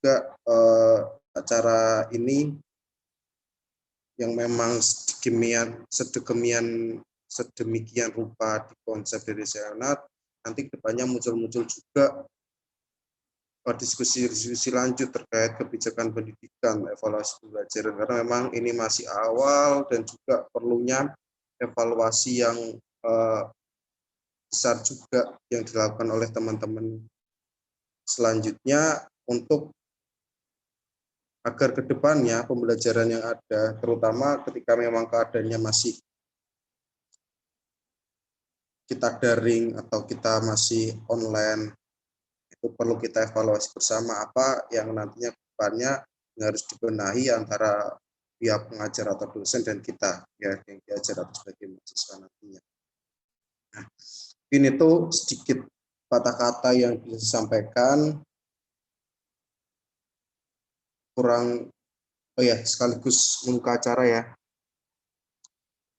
juga acara ini yang memang sedemikian rupa di konsep dari Senat, nanti kedepannya muncul juga diskusi-diskusi lanjut terkait kebijakan pendidikan, evaluasi pembelajaran, karena memang ini masih awal dan juga perlunya evaluasi yang besar juga yang dilakukan oleh teman-teman selanjutnya untuk agar kedepannya pembelajaran yang ada, terutama ketika memang keadaannya masih kita daring atau kita masih online, itu perlu kita evaluasi bersama apa yang nantinya kedepannya harus dibenahi antara pihak pengajar atau dosen dan kita ya yang diajar atau sebagai mahasiswa nantinya. Nah, ini tuh sedikit kata-kata yang bisa disampaikan, kurang sekaligus membuka acara ya.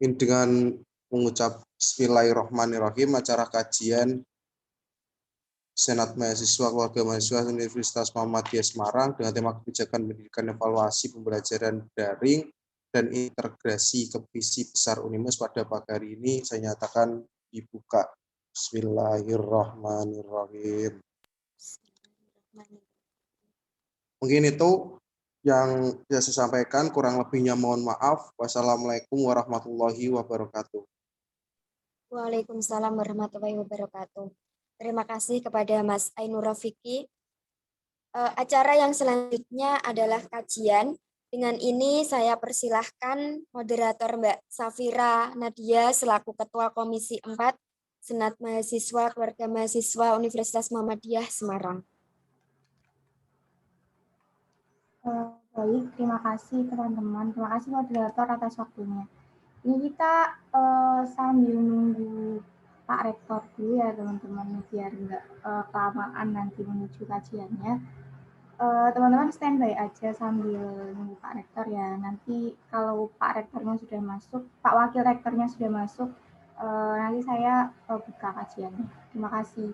Ini dengan mengucap Bismillahirrahmanirrahim, acara kajian Senat Mahasiswa Keluarga Mahasiswa Universitas Muhammadiyah Semarang dengan tema kebijakan pendidikan evaluasi pembelajaran daring dan integrasi ke visi besar Unimus pada pagi hari ini saya nyatakan dibuka. Bismillahirrahmanirrahim. Mungkin itu yang bisa saya sampaikan, kurang lebihnya mohon maaf. Wassalamualaikum warahmatullahi wabarakatuh. Waalaikumsalam warahmatullahi wabarakatuh. Terima kasih kepada Mas Ainur Rafiqi. Acara yang selanjutnya adalah kajian. Dengan ini saya persilahkan moderator Mbak Safira Nadia selaku Ketua Komisi 4 Senat Mahasiswa Keluarga Mahasiswa Universitas Muhammadiyah Semarang. Baik, terima kasih teman-teman. Terima kasih moderator atas waktunya. Ini kita sambil nunggu Pak Rektor dulu ya teman-teman, biar nggak kelamaan nanti menuju kajiannya. Teman-teman standby aja sambil nunggu Pak Rektor ya. Nanti kalau Pak Rektornya sudah masuk, Pak Wakil Rektornya sudah masuk, nanti saya buka kajiannya. Terima kasih.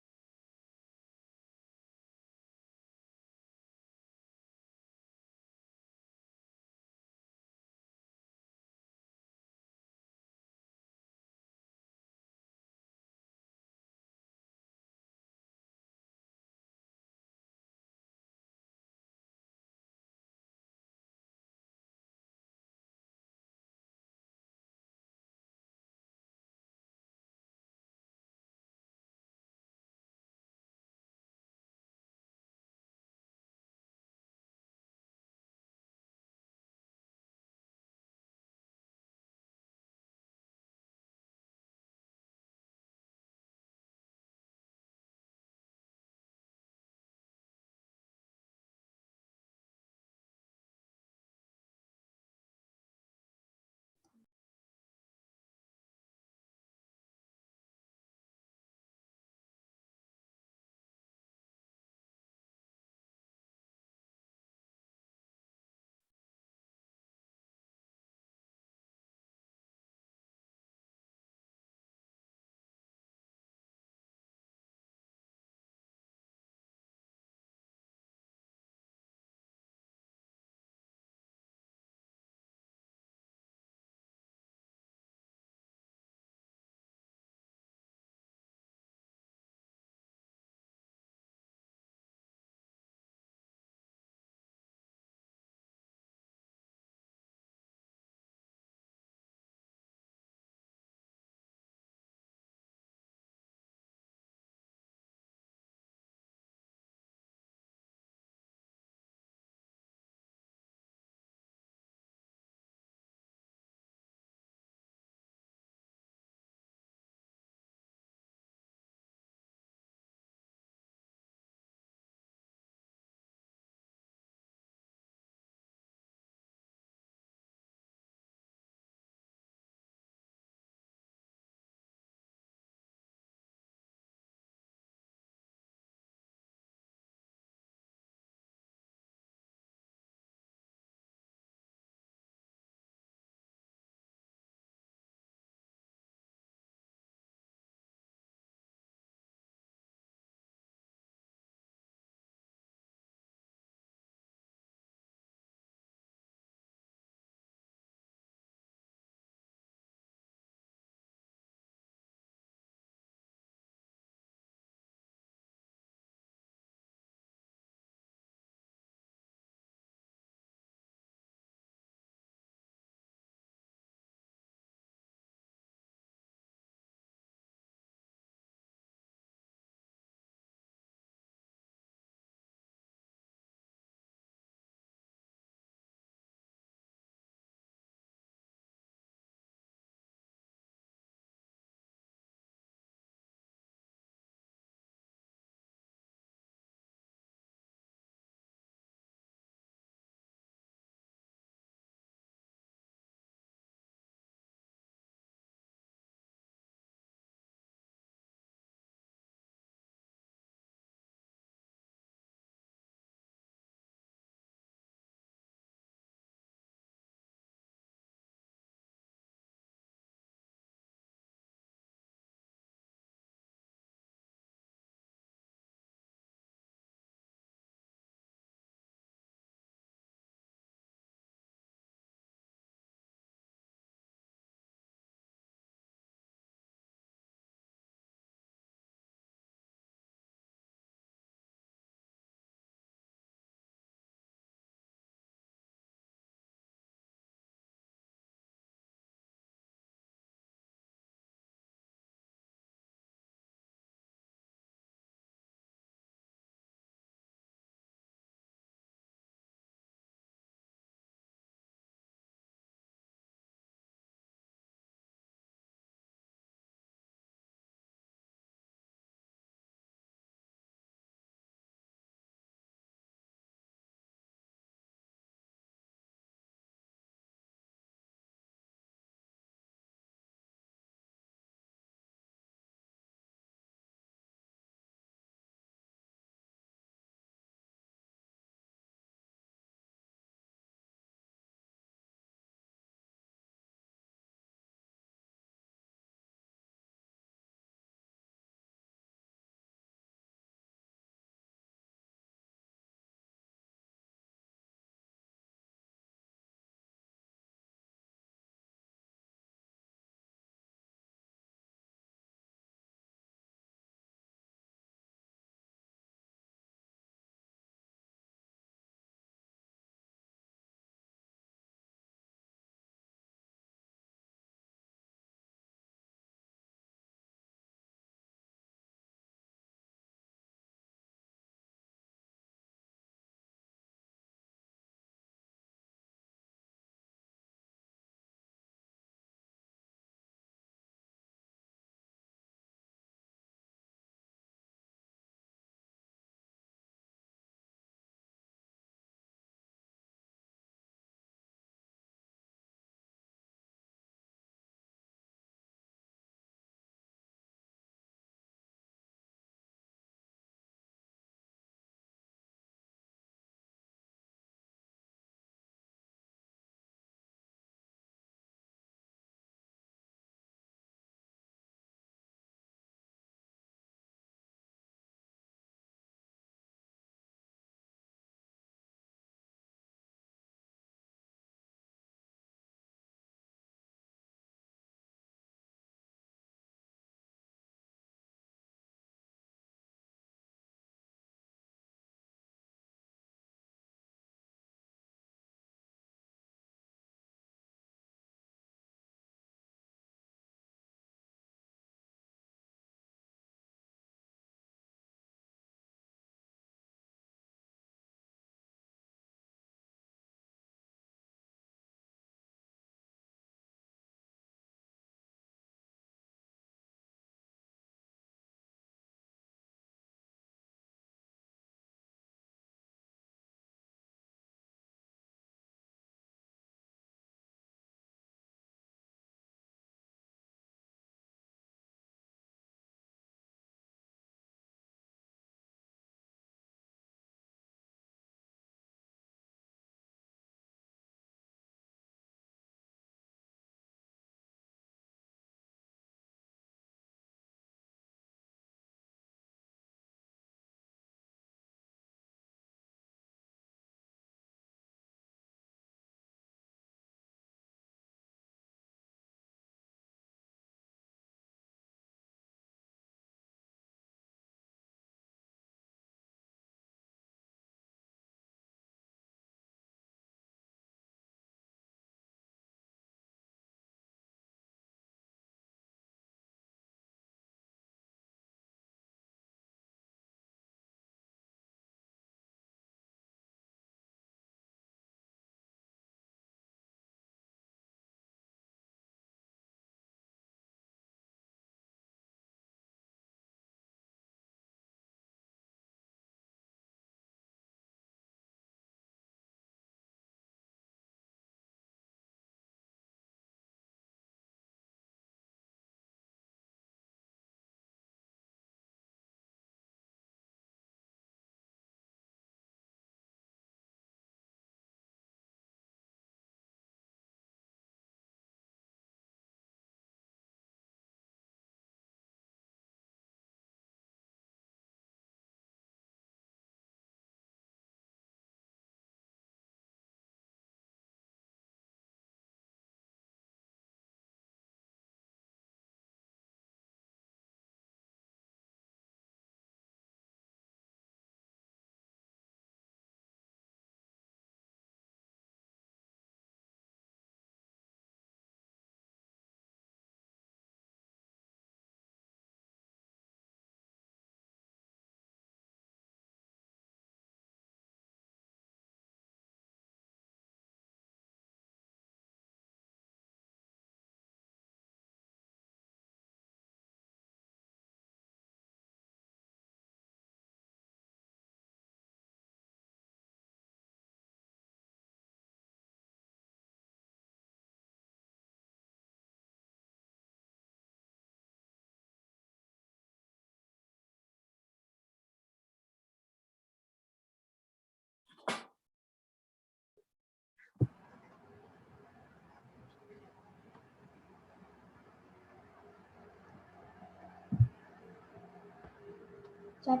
cek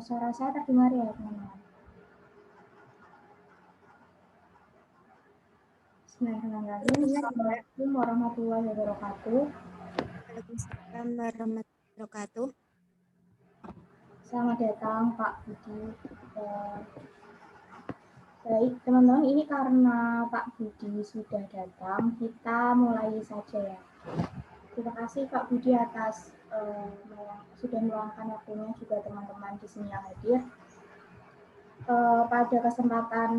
suara saya terdengar ya teman-teman. Bismillahirrahmanirrahim. Assalamualaikum warahmatullahi wabarakatuh. Waalaikumsalam warahmatullahi wabarakatuh. Selamat datang Pak Budi. Baik teman-teman, ini karena Pak Budi sudah datang, kita mulai saja ya. Terima kasih Pak Budi atas sudah meluangkan waktunya, juga teman-teman di sini yang hadir. Pada kesempatan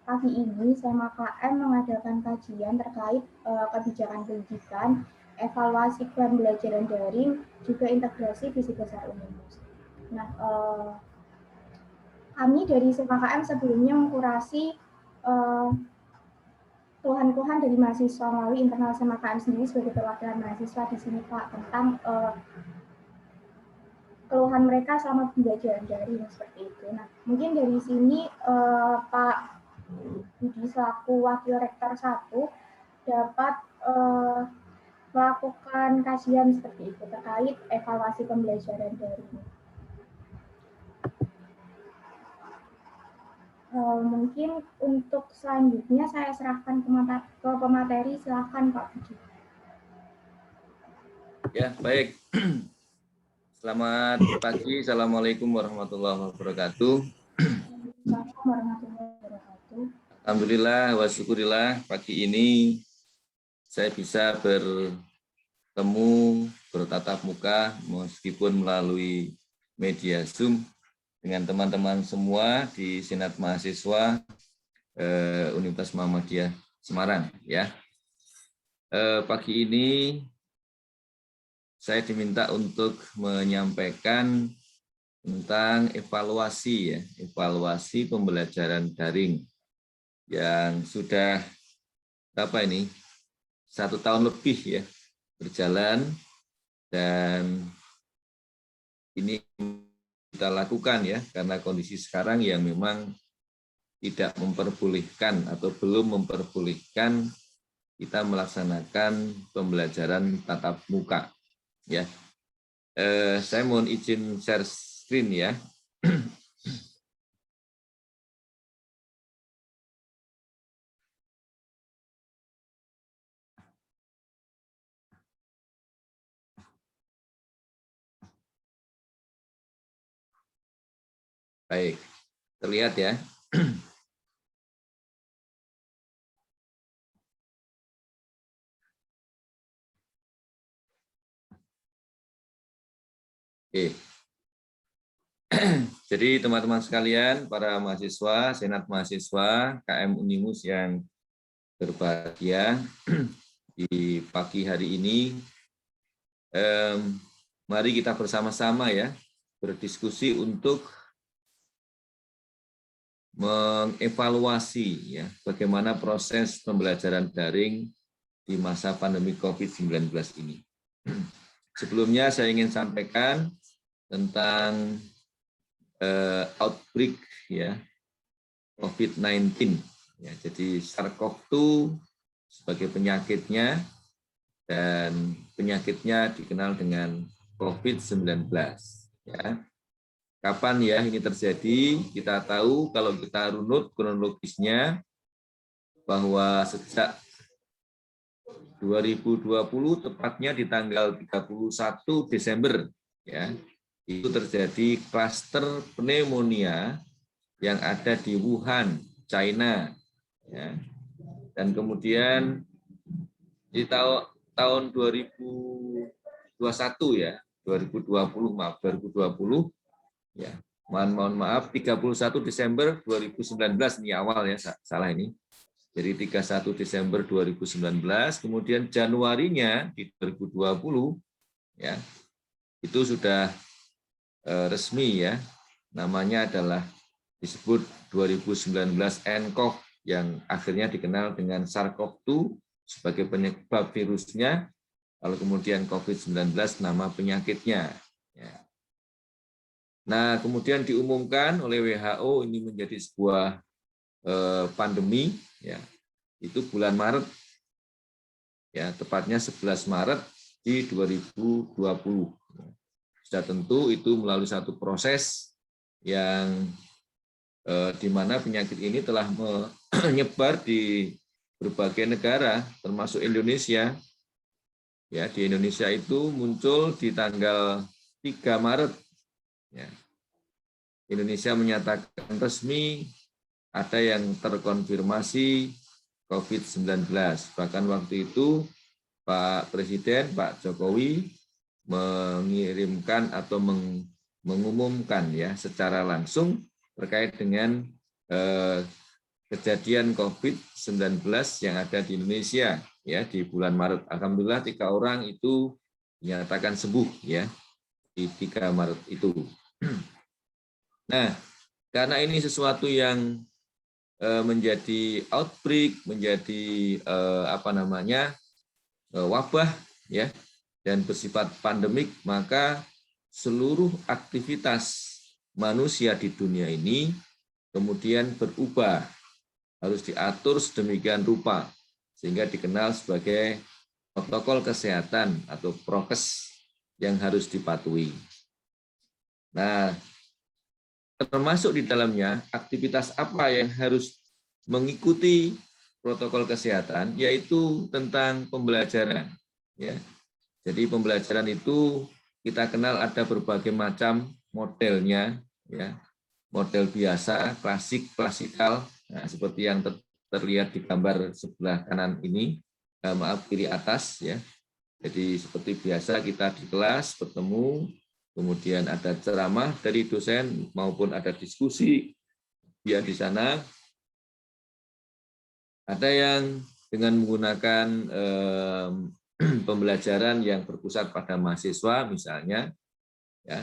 pagi ini, SEMA KM mengadakan kajian terkait kebijakan pendidikan, evaluasi pembelajaran daring, juga integrasi visi besar Unimus. Nah, kami dari SEMA KM sebelumnya mengkurasi keluhan-keluhan dari mahasiswa melalui internal SEMA KM sendiri sebagai perwakilan mahasiswa di sini Pak, tentang keluhan mereka selama pembelajaran daring seperti itu. Nah, mungkin dari sini Pak Budi selaku Wakil Rektor 1 dapat melakukan kajian seperti itu terkait evaluasi pembelajaran daring. Mungkin untuk selanjutnya saya serahkan ke pemateri, silakan Pak Budi. Ya, baik. Selamat pagi, Assalamualaikum warahmatullahi wabarakatuh. Assalamualaikum warahmatullahi wabarakatuh. Alhamdulillah wa syukurillah, pagi ini saya bisa bertemu, bertatap muka meskipun melalui media Zoom dengan teman-teman semua di Senat Mahasiswa Universitas Muhammadiyah Semarang. Ya, pagi ini saya diminta untuk menyampaikan tentang evaluasi pembelajaran daring yang sudah 1 tahun lebih ya berjalan, dan ini kita lakukan ya karena kondisi sekarang yang memang tidak memperbolehkan atau belum memperbolehkan kita melaksanakan pembelajaran tatap muka ya. Saya mohon izin share screen ya. Baik, terlihat ya. Oke. Jadi teman-teman sekalian, para mahasiswa, Senat Mahasiswa, KM Unimus yang berbahagia, di pagi hari ini, mari kita bersama-sama ya berdiskusi untuk mengevaluasi ya bagaimana proses pembelajaran daring di masa pandemi COVID-19 ini. Sebelumnya saya ingin sampaikan tentang outbreak ya COVID-19 ya. Jadi SARS-CoV-2 sebagai penyakitnya, dan penyakitnya dikenal dengan COVID-19 ya. Kapan ya ini terjadi? Kita tahu kalau kita runut kronologisnya bahwa sejak 2020 tepatnya di tanggal 31 Desember ya, itu terjadi klaster pneumonia yang ada di Wuhan, China ya. Dan kemudian di tahun 2021 ya, 2020 ya. Mohon maaf 31 Desember 2019 ini awal ya, salah ini. Jadi 31 Desember 2019, kemudian Januarinya di 2020 ya. Itu sudah resmi ya. Namanya adalah disebut 2019 nCoV yang akhirnya dikenal dengan SARS-CoV-2 sebagai penyebab virusnya, lalu kemudian COVID-19 nama penyakitnya. Ya. Nah, kemudian diumumkan oleh WHO ini menjadi sebuah pandemi, ya, itu bulan Maret, ya, tepatnya 11 Maret di 2020. sudah tentu itu melalui satu proses yang di mana penyakit ini telah menyebar di berbagai negara, termasuk Indonesia. Ya, di Indonesia itu muncul di tanggal 3 Maret. Ya. Indonesia menyatakan resmi ada yang terkonfirmasi COVID-19. Bahkan waktu itu Pak Presiden, Pak Jokowi mengirimkan atau mengumumkan ya secara langsung terkait dengan kejadian COVID-19 yang ada di Indonesia ya di bulan Maret. Alhamdulillah 3 orang itu dinyatakan sembuh ya di 3 Maret itu. Nah, karena ini sesuatu yang menjadi outbreak, menjadi wabah ya dan bersifat pandemik, maka seluruh aktivitas manusia di dunia ini kemudian berubah, harus diatur sedemikian rupa sehingga dikenal sebagai protokol kesehatan atau prokes yang harus dipatuhi. Nah, termasuk di dalamnya aktivitas apa yang harus mengikuti protokol kesehatan, yaitu tentang pembelajaran. Ya. Jadi pembelajaran itu kita kenal ada berbagai macam modelnya, ya. Model biasa, klasik, klasikal, nah, seperti yang terlihat di gambar sebelah kanan ini, kiri atas, ya. Jadi seperti biasa kita di kelas bertemu, kemudian ada ceramah dari dosen maupun ada diskusi ya di sana. Ada yang dengan menggunakan pembelajaran yang berpusat pada mahasiswa misalnya, ya.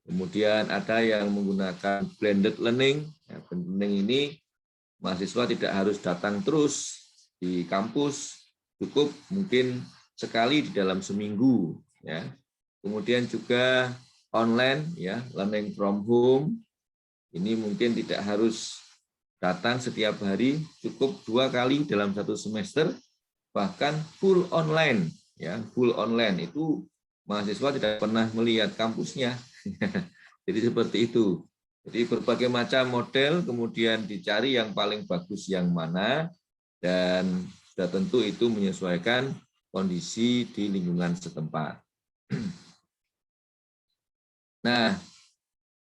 Kemudian ada yang menggunakan blended learning. Ya, blended learning ini mahasiswa tidak harus datang terus di kampus, cukup mungkin sekali di dalam seminggu. Ya. Kemudian juga online, ya, learning from home. Ini mungkin tidak harus datang setiap hari, cukup 2 kali dalam 1 semester, bahkan full online. Ya, full online itu mahasiswa tidak pernah melihat kampusnya. Jadi seperti itu. Jadi berbagai macam model, kemudian dicari yang paling bagus yang mana, dan sudah tentu itu menyesuaikan kondisi di lingkungan setempat. Nah,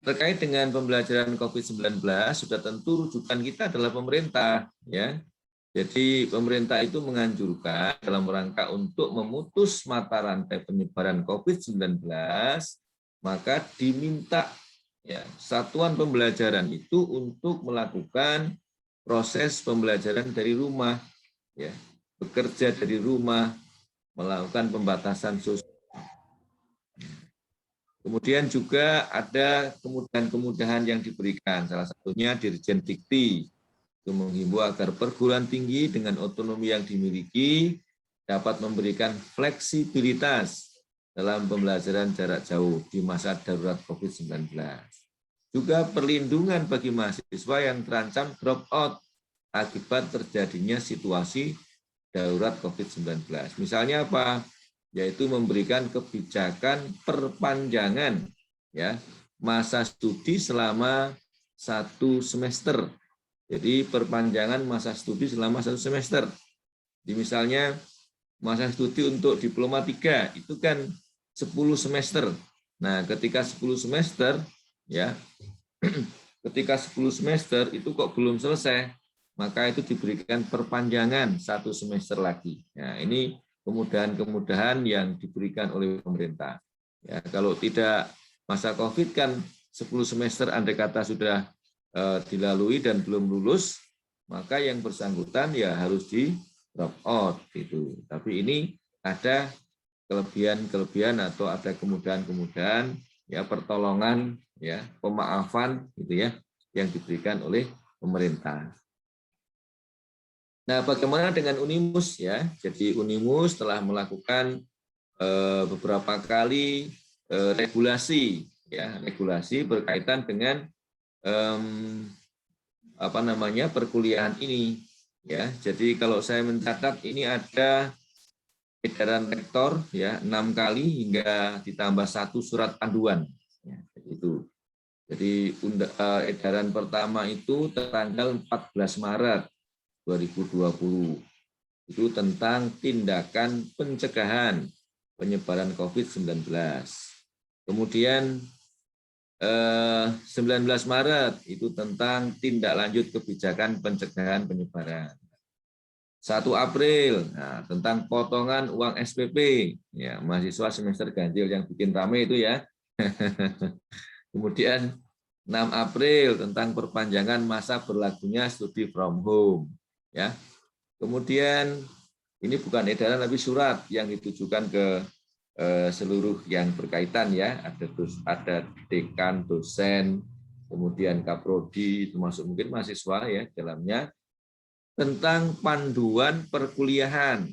terkait dengan pembelajaran COVID-19, sudah tentu rujukan kita adalah pemerintah. Ya. Jadi pemerintah itu menganjurkan dalam rangka untuk memutus mata rantai penyebaran COVID-19, maka diminta ya, satuan pembelajaran itu untuk melakukan proses pembelajaran dari rumah, ya, bekerja dari rumah, melakukan pembatasan sosial. Kemudian juga ada kemudahan-kemudahan yang diberikan, salah satunya Dirjen Dikti itu menghimbau agar perguruan tinggi dengan otonomi yang dimiliki dapat memberikan fleksibilitas dalam pembelajaran jarak jauh di masa darurat COVID-19. Juga perlindungan bagi mahasiswa yang terancam drop out akibat terjadinya situasi darurat COVID-19. Misalnya apa? Yaitu memberikan kebijakan perpanjangan ya masa studi selama 1 semester. Jadi perpanjangan masa studi selama 1 semester. Jadi misalnya masa studi untuk diploma 3 itu kan 10 semester. Nah, ketika 10 semester ya ketika 10 semester itu kok belum selesai, maka itu diberikan perpanjangan 1 semester lagi. Nah, ini kemudahan-kemudahan yang diberikan oleh pemerintah. Ya, kalau tidak masa Covid kan 10 semester andai kata sudah dilalui dan belum lulus, maka yang bersangkutan ya harus di drop out gitu. Tapi ini ada kelebihan-kelebihan atau ada kemudahan-kemudahan ya pertolongan ya pemaafan gitu ya yang diberikan oleh pemerintah. Nah, bagaimana dengan Unimus ya? Jadi Unimus telah melakukan beberapa kali regulasi ya, regulasi berkaitan dengan perkuliahan ini ya. Jadi kalau saya mencatat ini ada edaran rektor ya 6 kali hingga ditambah 1 surat panduan. Ya, itu. Jadi edaran pertama itu tanggal 14 Maret 2020. Itu tentang tindakan pencegahan penyebaran COVID-19. Kemudian 19 Maret itu tentang tindak lanjut kebijakan pencegahan penyebaran. 1 April tentang potongan uang SPP, ya mahasiswa semester ganjil yang bikin rame itu ya. Kemudian 6 April tentang perpanjangan masa berlakunya studi from home, ya. Kemudian ini bukan edaran tapi surat yang ditujukan ke seluruh yang berkaitan ya, ada dekan, dosen, kemudian kaprodi, termasuk mungkin mahasiswa ya dalamnya, tentang panduan perkuliahan,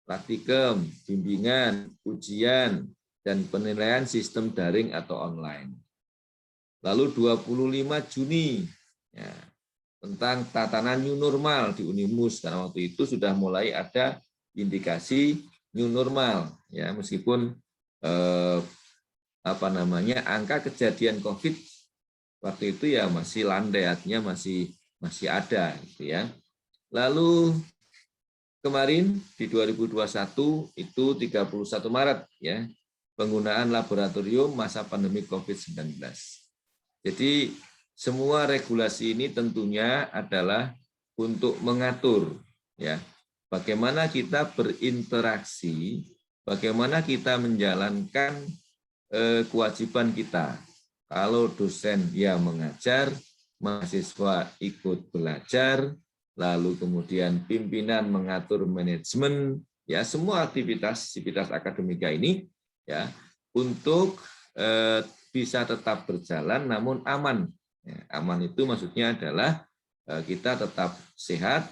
praktikum, bimbingan, ujian, dan penilaian sistem daring atau online. Lalu 25 Juni ya, tentang tatanan new normal di Unimus, karena waktu itu sudah mulai ada indikasi new normal ya, meskipun angka kejadian COVID waktu itu ya masih landai, artinya masih ada gitu ya. Lalu kemarin di 2021 itu 31 Maret ya, penggunaan laboratorium masa pandemi COVID-19. Jadi semua regulasi ini tentunya adalah untuk mengatur ya bagaimana kita berinteraksi, bagaimana kita menjalankan kewajiban kita. Kalau dosen ya mengajar, mahasiswa ikut belajar, lalu kemudian pimpinan mengatur manajemen, ya semua aktivitas akademika ini ya untuk bisa tetap berjalan namun aman. Ya, aman itu maksudnya adalah kita tetap sehat,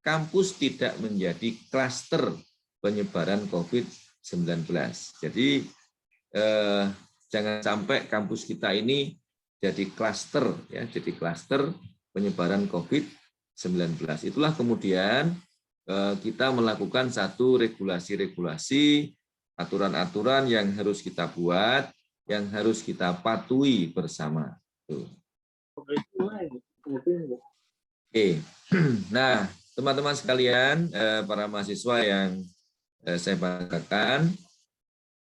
kampus tidak menjadi klaster penyebaran COVID-19. Jadi jangan sampai kampus kita ini jadi klaster ya, jadi klaster penyebaran COVID-19. Itulah kemudian kita melakukan satu regulasi-regulasi, aturan-aturan yang harus kita buat, yang harus kita patuhi bersama. Oke, nah teman-teman sekalian, para mahasiswa yang saya banggakan,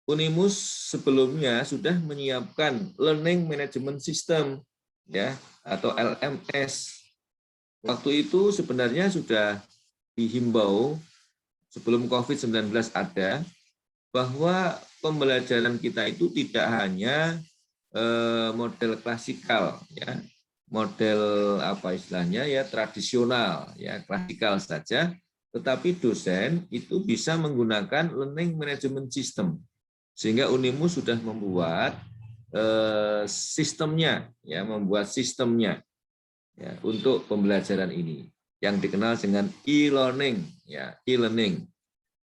Unimus sebelumnya sudah menyiapkan Learning Management System ya atau LMS. Waktu itu sebenarnya sudah dihimbau sebelum COVID-19 ada bahwa pembelajaran kita itu tidak hanya model klasikal ya, model apa istilahnya ya tradisional ya klasikal saja, tetapi dosen itu bisa menggunakan Learning Management System. Sehingga Unimus sudah membuat sistemnya ya, ya untuk pembelajaran ini yang dikenal dengan e-learning ya, e-learning.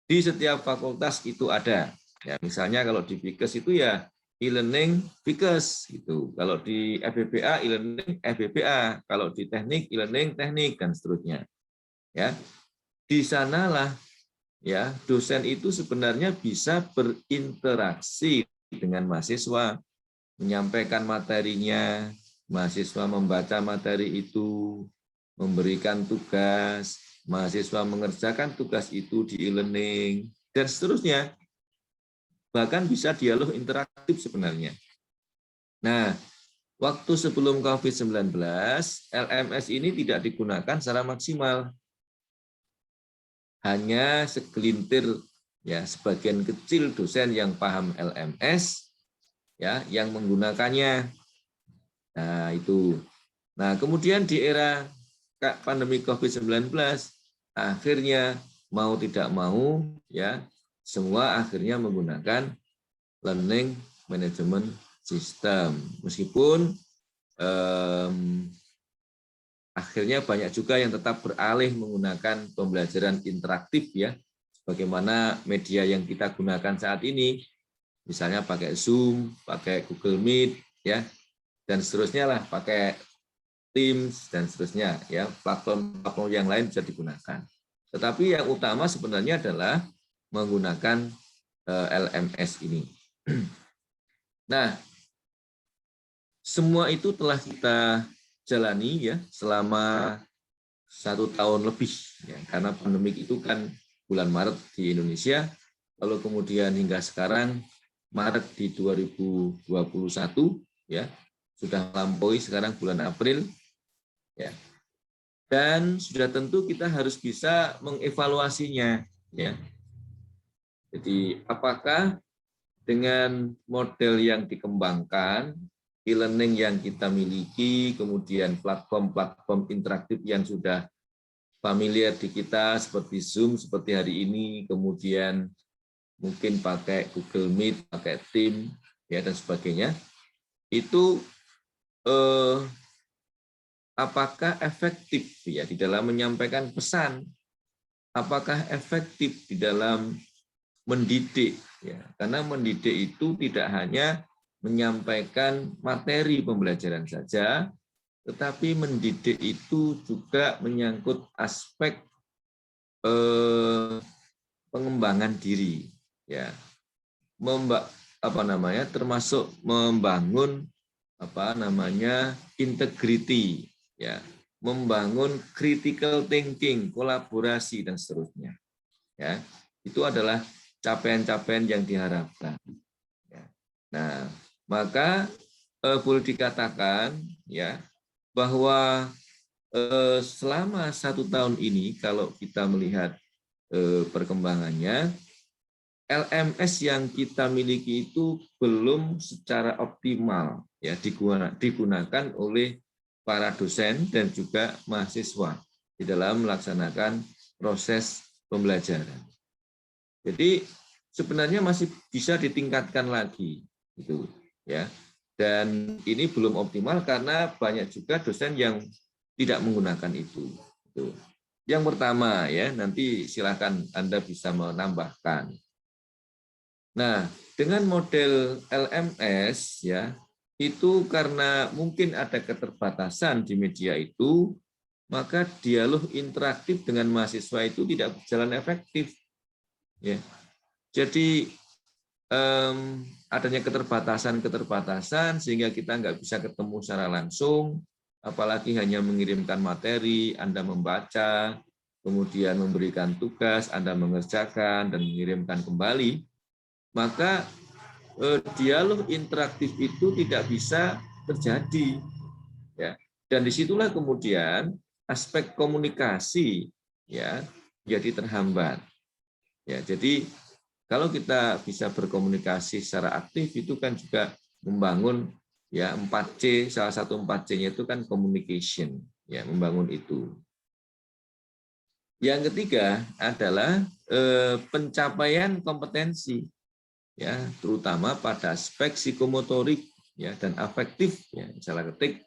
Di setiap fakultas itu ada. Ya, misalnya kalau di Fikes itu ya e-learning Fikes gitu. Kalau di FBPA e-learning FBPA, kalau di teknik e-learning teknik dan seterusnya. Ya. Di sanalah ya dosen itu sebenarnya bisa berinteraksi dengan mahasiswa, menyampaikan materinya, mahasiswa membaca materi itu, memberikan tugas, mahasiswa mengerjakan tugas itu di e-learning, dan seterusnya. Bahkan bisa dialog interaktif sebenarnya. Nah, waktu sebelum COVID-19, LMS ini tidak digunakan secara maksimal. Hanya segelintir, ya sebagian kecil dosen yang paham LMS, ya yang menggunakannya. Nah, itu. Nah, kemudian di era pandemi COVID-19, akhirnya mau tidak mau, ya semua akhirnya menggunakan Learning Management System. Meskipun akhirnya banyak juga yang tetap beralih menggunakan pembelajaran interaktif ya, bagaimana media yang kita gunakan saat ini, misalnya pakai Zoom, pakai Google Meet, ya, dan seterusnya lah, pakai Teams dan seterusnya, ya, platform yang lain bisa digunakan. Tetapi yang utama sebenarnya adalah menggunakan LMS ini. Nah, semua itu telah kita jalani ya selama 1 tahun lebih ya, karena pandemik itu kan bulan Maret di Indonesia, lalu kemudian hingga sekarang Maret di 2021 ya, sudah melampaui sekarang bulan April ya. Dan sudah tentu kita harus bisa mengevaluasinya ya. Jadi apakah dengan model yang dikembangkan, e-learning yang kita miliki, kemudian platform-platform interaktif yang sudah familiar di kita seperti Zoom seperti hari ini, kemudian mungkin pakai Google Meet, pakai Team ya dan sebagainya. Itu apakah efektif ya di dalam menyampaikan pesan? Apakah efektif di dalam mendidik ya? Karena mendidik itu tidak hanya menyampaikan materi pembelajaran saja, tetapi mendidik itu juga menyangkut aspek pengembangan diri ya. Termasuk membangun integrity ya, membangun critical thinking, kolaborasi dan seterusnya. Ya, itu adalah capaian-capaian yang diharapkan. Ya. Nah, maka boleh dikatakan ya bahwa selama 1 tahun ini kalau kita melihat perkembangannya, LMS yang kita miliki itu belum secara optimal ya digunakan oleh para dosen dan juga mahasiswa di dalam melaksanakan proses pembelajaran. Jadi sebenarnya masih bisa ditingkatkan lagi gitu ya. Dan ini belum optimal karena banyak juga dosen yang tidak menggunakan itu. Yang pertama ya, nanti silakan Anda bisa menambahkan. Nah, dengan model LMS ya, itu karena mungkin ada keterbatasan di media itu, maka dialog interaktif dengan mahasiswa itu tidak berjalan efektif. Ya. Jadi adanya keterbatasan sehingga kita nggak bisa ketemu secara langsung, apalagi hanya mengirimkan materi, Anda membaca, kemudian memberikan tugas, Anda mengerjakan dan mengirimkan kembali, maka dialog interaktif itu tidak bisa terjadi. Ya. Dan disitulah kemudian aspek komunikasi ya jadi terhambat. Ya, jadi kalau kita bisa berkomunikasi secara aktif itu kan juga membangun ya 4C, salah satu 4C-nya itu kan communication, ya membangun itu. Yang ketiga adalah pencapaian kompetensi, ya terutama pada aspek psikomotorik ya dan afektif, ya salah ketik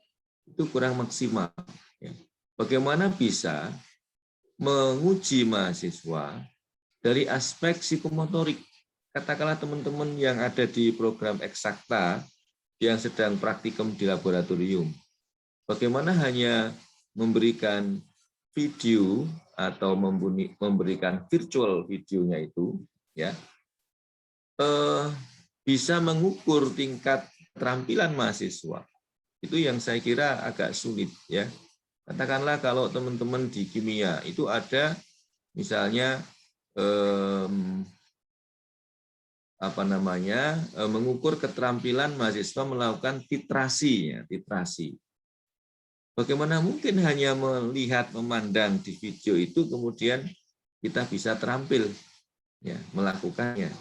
itu kurang maksimal. Ya. Bagaimana bisa menguji mahasiswa dari aspek psikomotorik? Katakanlah teman-teman yang ada di program eksakta yang sedang praktikum di laboratorium, bagaimana hanya memberikan video atau memberikan virtual videonya itu, ya bisa mengukur tingkat keterampilan mahasiswa. Itu yang saya kira agak sulit, ya. Katakanlah kalau teman-teman di kimia itu ada misalnya mengukur keterampilan mahasiswa melakukan titrasi, ya, titrasi. Bagaimana mungkin hanya melihat, memandang di video itu kemudian kita bisa terampil, ya, melakukannya.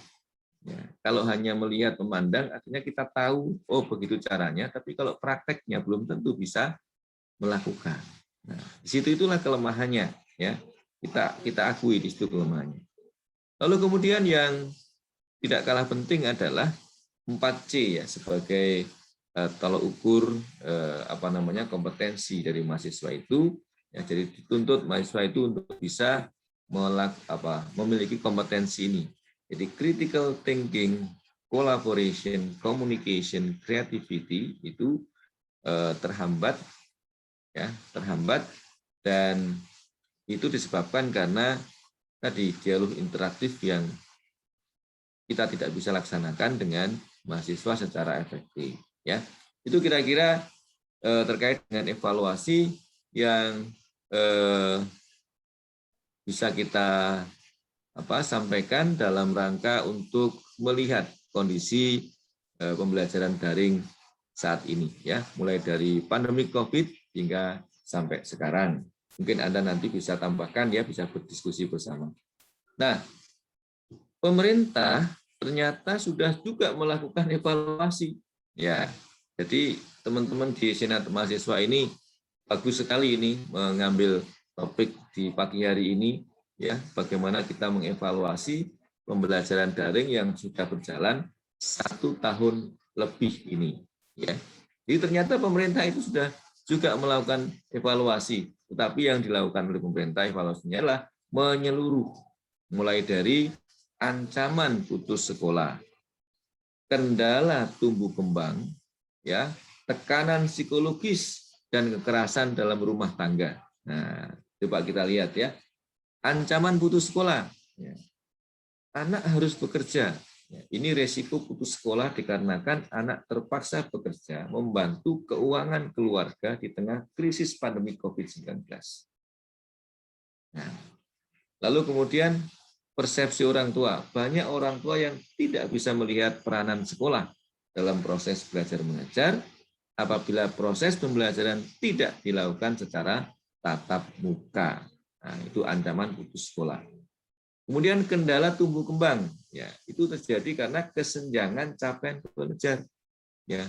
Ya, kalau hanya melihat, memandang, artinya kita tahu, oh begitu caranya, tapi kalau prakteknya belum tentu bisa melakukan. Nah, di situ itulah kelemahannya, ya. Kita akui di situ kelemahannya. Lalu kemudian yang tidak kalah penting adalah 4C ya sebagai tolak ukur kompetensi dari mahasiswa itu, ya, jadi dituntut mahasiswa itu untuk bisa memiliki kompetensi ini. Jadi critical thinking, collaboration, communication, creativity itu terhambat, ya, terhambat, dan itu disebabkan karena tadi dialog interaktif yang kita tidak bisa laksanakan dengan mahasiswa secara efektif. Ya, itu kira-kira terkait dengan evaluasi yang bisa kita sampaikan dalam rangka untuk melihat kondisi pembelajaran daring saat ini, ya, mulai dari pandemi COVID hingga sampai sekarang. Mungkin Anda nanti bisa tambahkan, ya, bisa berdiskusi bersama. Nah, pemerintah ternyata sudah juga melakukan evaluasi, ya. Jadi teman-teman di Senat Mahasiswa ini bagus sekali ini mengambil topik di pagi hari ini, ya, bagaimana kita mengevaluasi pembelajaran daring yang sudah berjalan 1 tahun lebih ini, ya. Jadi ternyata pemerintah itu sudah juga melakukan evaluasi, tetapi yang dilakukan oleh pemerintah evaluasinya adalah menyeluruh, mulai dari ancaman putus sekolah, kendala tumbuh kembang, ya, tekanan psikologis dan kekerasan dalam rumah tangga. Nah, coba kita lihat, ya, ancaman putus sekolah, ya. Anak harus bekerja. Ini resiko putus sekolah dikarenakan anak terpaksa bekerja membantu keuangan keluarga di tengah krisis pandemi COVID-19. Nah, lalu kemudian persepsi orang tua. Banyak orang tua yang tidak bisa melihat peranan sekolah dalam proses belajar mengajar apabila proses pembelajaran tidak dilakukan secara tatap muka. Nah, itu ancaman putus sekolah. Kemudian kendala tumbuh kembang, ya, itu terjadi karena kesenjangan capaian belajar, ya,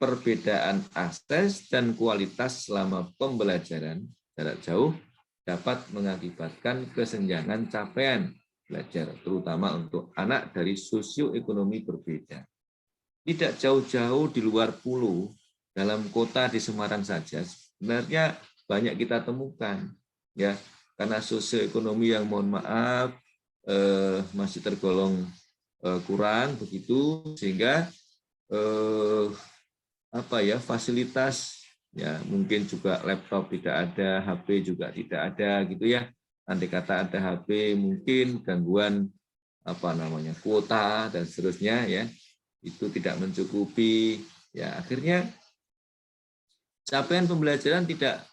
perbedaan akses dan kualitas selama pembelajaran jarak jauh dapat mengakibatkan kesenjangan capaian belajar, terutama untuk anak dari sosioekonomi berbeda. Tidak jauh-jauh di luar pulau, dalam kota di Semarang saja sebenarnya banyak kita temukan, ya. Karena sosioekonomi yang mohon maaf masih tergolong kurang begitu, sehingga fasilitas, ya, mungkin juga laptop tidak ada, HP juga tidak ada gitu, ya. Andai kata ada HP mungkin gangguan kuota dan seterusnya, ya, itu tidak mencukupi, ya, akhirnya capaian pembelajaran tidak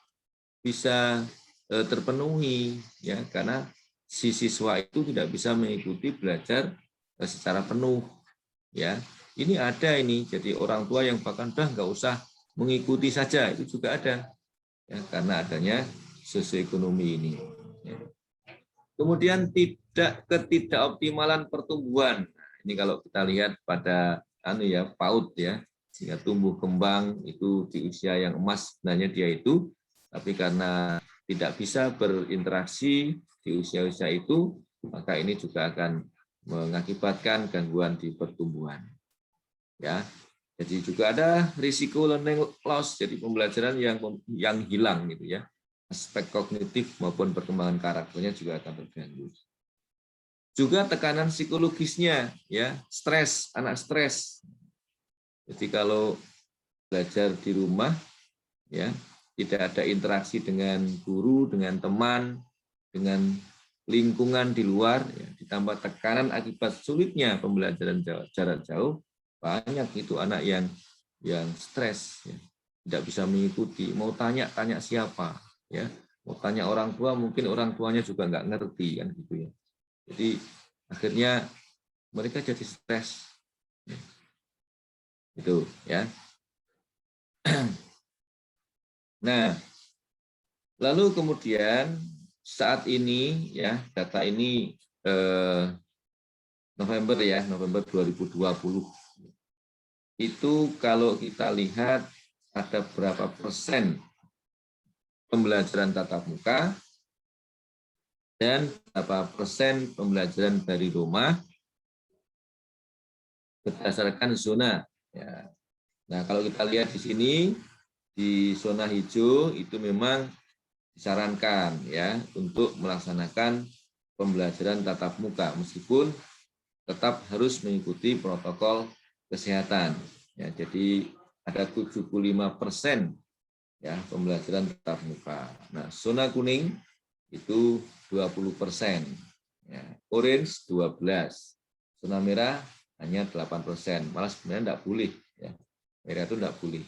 bisa terpenuhi, ya, karena si siswa itu tidak bisa mengikuti belajar secara penuh, ya. Ini ada ini, jadi orang tua yang bahkan nggak usah mengikuti saja, itu juga ada, ya, karena adanya sosioekonomi ini, ya. Kemudian ketidakoptimalan pertumbuhan. Nah, ini kalau kita lihat pada PAUD, ya, sehingga tumbuh kembang itu di usia yang emas sebenarnya dia itu, tapi karena tidak bisa berinteraksi di usia-usia itu, maka ini juga akan mengakibatkan gangguan di pertumbuhan, ya. Jadi juga ada risiko learning loss, jadi pembelajaran yang hilang gitu, ya. Aspek kognitif maupun perkembangan karakternya juga akan terganggu. Juga tekanan psikologisnya, ya, stres, anak stres. Jadi kalau belajar di rumah, ya, tidak ada interaksi dengan guru, dengan teman, dengan lingkungan di luar, ya, ditambah tekanan akibat sulitnya pembelajaran jarak jauh, banyak itu anak yang stres, ya, tidak bisa mengikuti, mau tanya siapa, ya, mau tanya orang tua, mungkin orang tuanya juga nggak ngerti, kan gitu, ya. Jadi akhirnya mereka jadi stres, ya. Itu, ya. Nah, lalu kemudian saat ini, ya, data ini November 2020. Itu kalau kita lihat ada berapa persen pembelajaran tatap muka dan berapa persen pembelajaran dari rumah berdasarkan zona, ya. Nah, kalau kita lihat di sini di zona hijau itu memang disarankan, ya, untuk melaksanakan pembelajaran tatap muka meskipun tetap harus mengikuti protokol kesehatan, ya. Jadi ada 75%, ya, pembelajaran tatap muka. Nah, zona kuning itu 20%, ya, orange 12, Zona merah hanya 8%, malah sebenarnya tidak boleh. Ya. Merah itu tidak boleh.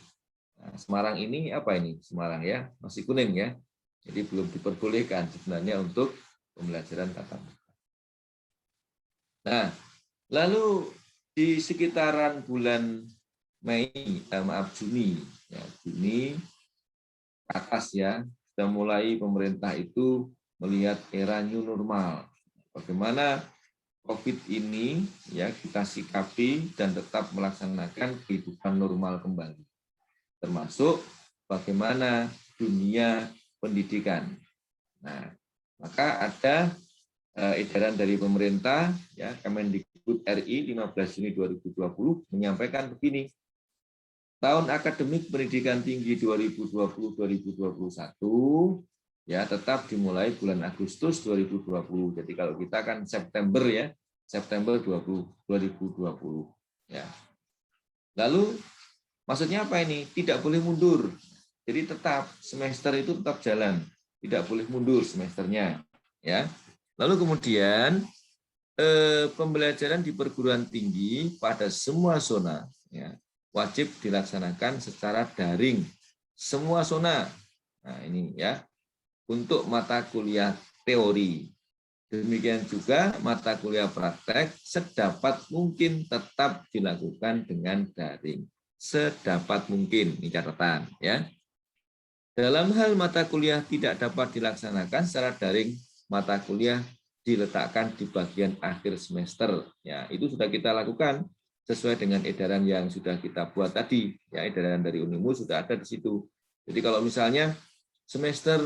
Nah, Semarang ini apa ini? Semarang ya, masih kuning ya. Jadi belum diperbolehkan sebenarnya untuk pembelajaran tatap muka. Nah, lalu di sekitaran bulan Juni, ya, Juni ke atas ya, sudah mulai pemerintah itu melihat era new normal. Bagaimana COVID ini ya kita sikapi dan tetap melaksanakan kehidupan normal kembali. Termasuk bagaimana dunia pendidikan. Nah, maka ada edaran dari pemerintah ya Kemendikbud RI 15 Juni 2020 menyampaikan begini. Tahun akademik pendidikan tinggi 2020-2021 ya tetap dimulai bulan Agustus 2020. Jadi kalau kita kan September ya, September 2020 ya. Lalu maksudnya apa ini? Tidak boleh mundur. Jadi tetap semester itu tetap jalan, tidak boleh mundur semesternya ya. Lalu kemudian pembelajaran di perguruan tinggi pada semua zona ya wajib dilaksanakan secara daring, semua zona. Nah ini ya, untuk mata kuliah teori. Demikian juga mata kuliah praktek sedapat mungkin tetap dilakukan dengan daring. Sedapat mungkin, ini catatan ya. Dalam hal mata kuliah tidak dapat dilaksanakan secara daring, mata kuliah diletakkan di bagian akhir semester. Ya, itu sudah kita lakukan sesuai dengan edaran yang sudah kita buat tadi. Ya, edaran dari Unimu sudah ada di situ. Jadi kalau misalnya semester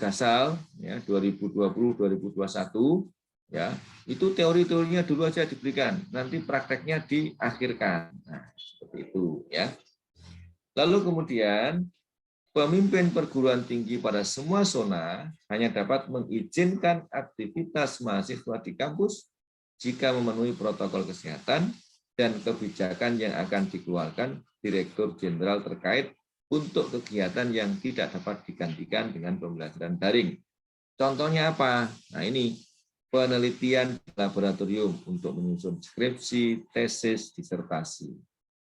gasal ya 2020-2021 ya, itu teori-teorinya dulu aja diberikan, nanti prakteknya diakhirkan. Nah, seperti itu ya. Lalu kemudian pemimpin perguruan tinggi pada semua zona hanya dapat mengizinkan aktivitas mahasiswa di kampus jika memenuhi protokol kesehatan dan kebijakan yang akan dikeluarkan Direktur Jenderal terkait untuk kegiatan yang tidak dapat digantikan dengan pembelajaran daring. Contohnya apa? Nah ini, penelitian laboratorium untuk menyusun skripsi, tesis, disertasi,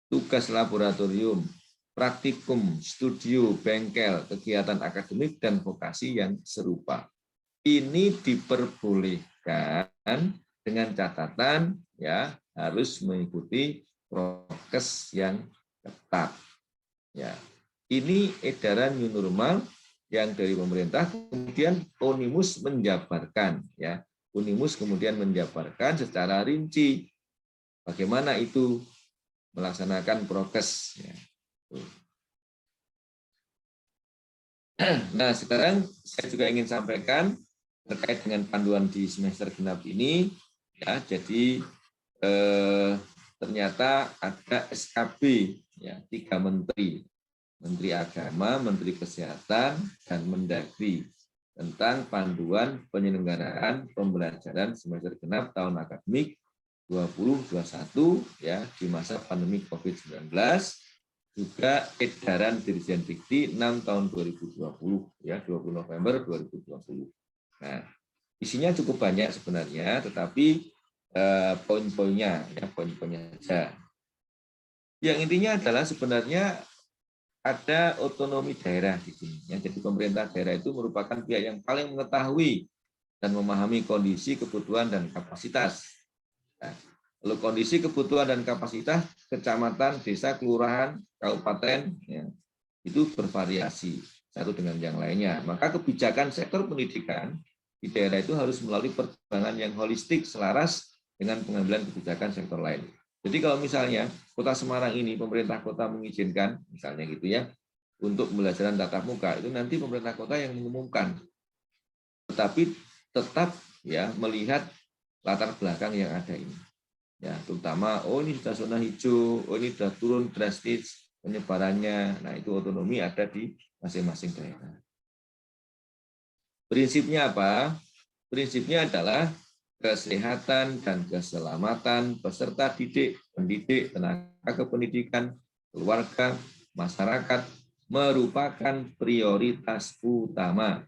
tugas laboratorium, praktikum, studio, bengkel, kegiatan akademik, dan vokasi yang serupa. Ini diperbolehkan dengan catatan ya harus mengikuti prokes yang ketat. Ya, ini edaran new normal yang dari pemerintah, kemudian Unimus menjabarkan ya. Unimus kemudian menjabarkan secara rinci bagaimana itu melaksanakan prokes ya. Nah, sekarang saya juga ingin sampaikan terkait dengan panduan di semester genap ini ya. Jadi ternyata ada SKB ya 3 menteri. Menteri Agama, Menteri Kesehatan, dan Mendagri tentang panduan penyelenggaraan pembelajaran semester genap tahun akademik 2021 ya di masa pandemi COVID-19, juga edaran Dirjen Dikti 6 tahun 2020 ya 20 November 2020. Nah, isinya cukup banyak sebenarnya, tetapi poin-poinnya ya poin-poinnya saja. Yang intinya adalah sebenarnya ada otonomi daerah di sini. Ya. Jadi pemerintah daerah itu merupakan pihak yang paling mengetahui dan memahami kondisi, kebutuhan, dan kapasitas. Nah, lalu kondisi, kebutuhan, dan kapasitas kecamatan, desa, kelurahan, kabupaten, ya, itu bervariasi satu dengan yang lainnya. Maka kebijakan sektor pendidikan di daerah itu harus melalui pertimbangan yang holistik selaras dengan pengambilan kebijakan sektor lain. Jadi kalau misalnya Kota Semarang ini pemerintah kota mengizinkan, misalnya gitu ya, untuk pembelajaran tatap muka, itu nanti pemerintah kota yang mengumumkan. Tetapi tetap ya melihat latar belakang yang ada ini. Ya, terutama ini sudah zona hijau, ini sudah turun drastis penyebarannya. Nah, itu otonomi ada di masing-masing daerah. Prinsipnya apa? Prinsipnya adalah kesehatan dan keselamatan peserta didik, pendidik, tenaga kependidikan, keluarga, masyarakat merupakan prioritas utama.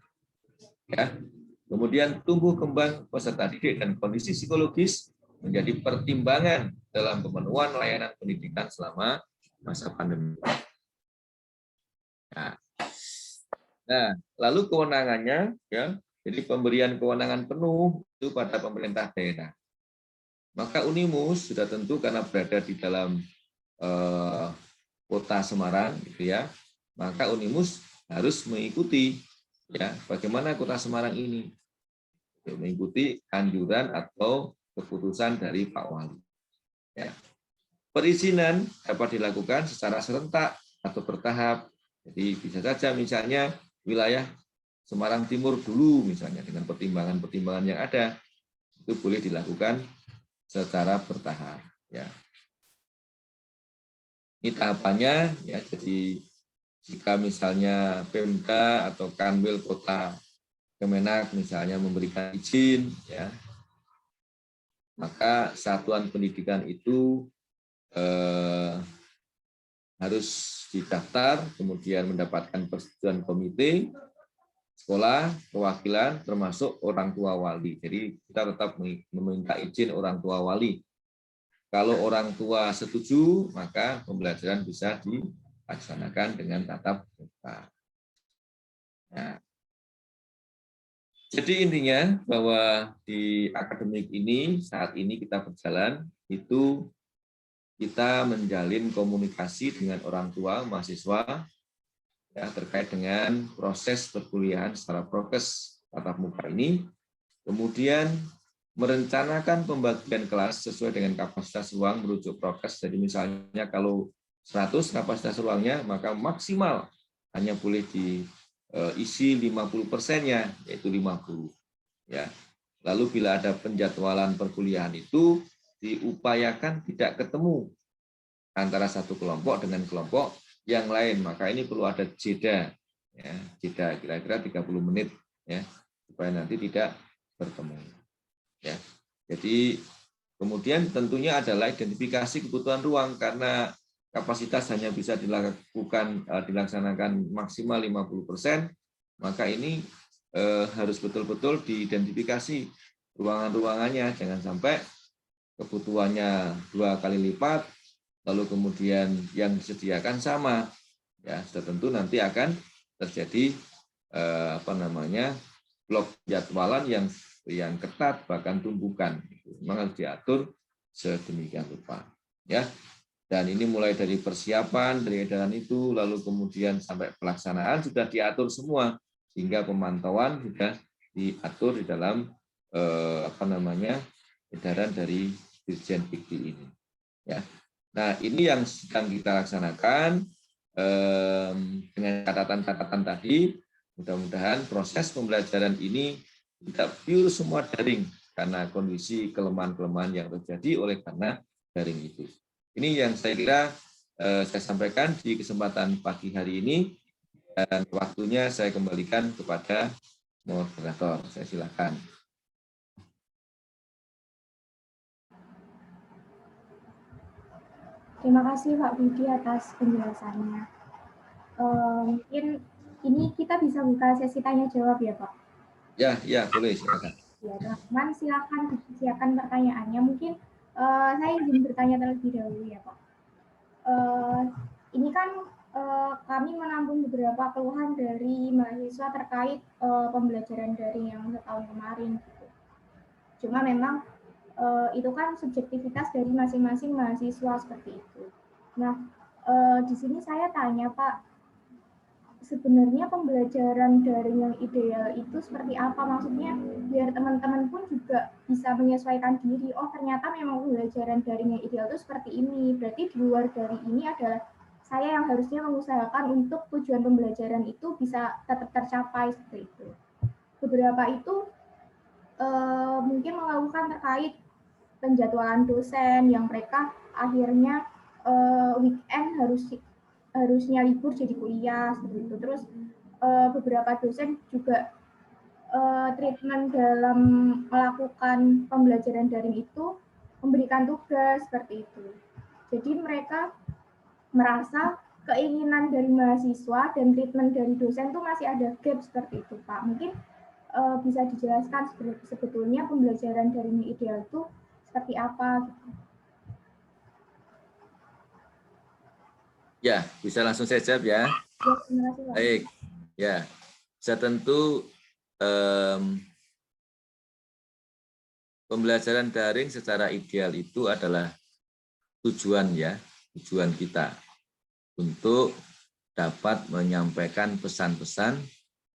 Ya. Kemudian tumbuh kembang peserta didik dan kondisi psikologis menjadi pertimbangan dalam pemenuhan layanan pendidikan selama masa pandemi. Nah, lalu kewenangannya, ya, jadi pemberian kewenangan penuh itu pada pemerintah daerah. Maka Unimus sudah tentu karena berada di dalam kota Semarang, gitu ya, maka Unimus harus mengikuti, ya, bagaimana kota Semarang ini, mengikuti anjuran atau keputusan dari Pak Wali. Ya. Perizinan dapat dilakukan secara serentak atau bertahap. Jadi bisa saja misalnya wilayah Semarang Timur dulu misalnya dengan pertimbangan-pertimbangan yang ada itu boleh dilakukan secara bertahap. Ya. Ini tahapannya, ya. Jadi jika misalnya Pemda atau Kanwil Kota Kemenak misalnya memberikan izin, ya, maka satuan pendidikan itu harus didaftar, kemudian mendapatkan persetujuan komite sekolah, perwakilan, termasuk orang tua wali. Jadi kita tetap meminta izin orang tua wali. Kalau orang tua setuju, maka pembelajaran bisa dilaksanakan dengan tatap muka. Nah, jadi intinya bahwa di akademik ini, saat ini kita berjalan, itu kita menjalin komunikasi dengan orang tua mahasiswa, ya, terkait dengan proses perkuliahan secara prokes tatap muka ini, kemudian merencanakan pembagian kelas sesuai dengan kapasitas ruang merujuk prokes. Jadi misalnya kalau 100 kapasitas ruangnya, maka maksimal hanya boleh diisi 50%-nya, yaitu 50. Ya. Lalu bila ada penjadwalan perkuliahan itu diupayakan tidak ketemu antara satu kelompok dengan kelompok yang lain, maka ini perlu ada jeda, ya, jeda kira-kira 30 menit, ya, supaya nanti tidak bertemu. Ya, jadi kemudian tentunya adalah identifikasi kebutuhan ruang karena kapasitas hanya bisa dilaksanakan maksimal 50%, maka ini harus betul-betul diidentifikasi ruangan-ruangannya, jangan sampai kebutuhannya 2 kali lipat, lalu kemudian yang disediakan sama, ya, sudah tentu nanti akan terjadi blok jadwalan yang ketat, bahkan tumbukan. Memang harus diatur sedemikian rupa, ya. Dan ini mulai dari persiapan, dari edaran itu, lalu kemudian sampai pelaksanaan sudah diatur semua, sehingga pemantauan sudah diatur di dalam edaran dari Dirjen Dikti ini. Ya. Nah, ini yang sedang kita laksanakan dengan catatan-catatan tadi. Mudah-mudahan proses pembelajaran ini tidak pure semua daring karena kondisi kelemahan-kelemahan yang terjadi oleh karena daring itu. Ini yang saya kira saya sampaikan di kesempatan pagi hari ini, dan waktunya saya kembalikan kepada moderator. Saya silakan. Terima kasih Pak Budi atas penjelasannya. Mungkin ini kita bisa buka sesi tanya jawab ya Pak? Ya boleh, silakan. Ya teman-teman silakan pertanyaannya. Mungkin saya izin bertanya terlebih dahulu ya Pak. Ini kan kami menampung beberapa keluhan dari mahasiswa terkait pembelajaran daring yang setahun kemarin. Gitu. Cuma memang itu kan subjektivitas dari masing-masing mahasiswa seperti itu. Nah, di sini saya tanya Pak, sebenarnya pembelajaran daring yang ideal itu seperti apa? Maksudnya biar teman-teman pun juga bisa menyesuaikan diri. Oh ternyata memang pembelajaran daring yang ideal itu seperti ini. Berarti di luar dari ini adalah saya yang harusnya mengusahakan untuk tujuan pembelajaran itu bisa tetap tercapai seperti itu. Beberapa itu mungkin mengeluhkan terkait penjadwalan dosen yang mereka akhirnya weekend harusnya libur jadi kuliah seperti itu. Terus beberapa dosen juga treatment dalam melakukan pembelajaran daring itu memberikan tugas seperti itu. Jadi mereka merasa keinginan dari mahasiswa dan treatment dari dosen itu masih ada gap seperti itu, Pak. Mungkin bisa dijelaskan sebetulnya pembelajaran daring ideal itu seperti apa gitu. Ya, bisa langsung saya jawab ya. Ya, terima kasih Pak. Baik, ya. Saya tentu pembelajaran daring secara ideal itu adalah tujuan ya, tujuan kita untuk dapat menyampaikan pesan-pesan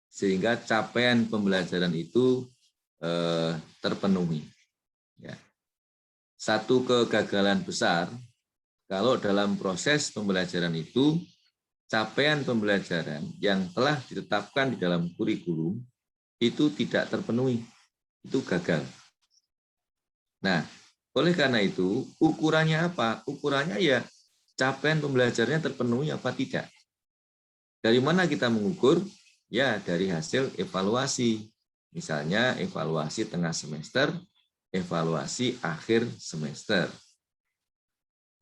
sehingga capaian pembelajaran itu terpenuhi. Ya. Satu kegagalan besar kalau dalam proses pembelajaran itu capaian pembelajaran yang telah ditetapkan di dalam kurikulum itu tidak terpenuhi, itu gagal. Nah, oleh karena itu, ukurannya apa? Ukurannya ya capaian pembelajarannya terpenuhi apa tidak. Dari mana kita mengukur? Ya, dari hasil evaluasi. Misalnya evaluasi tengah semester, evaluasi akhir semester.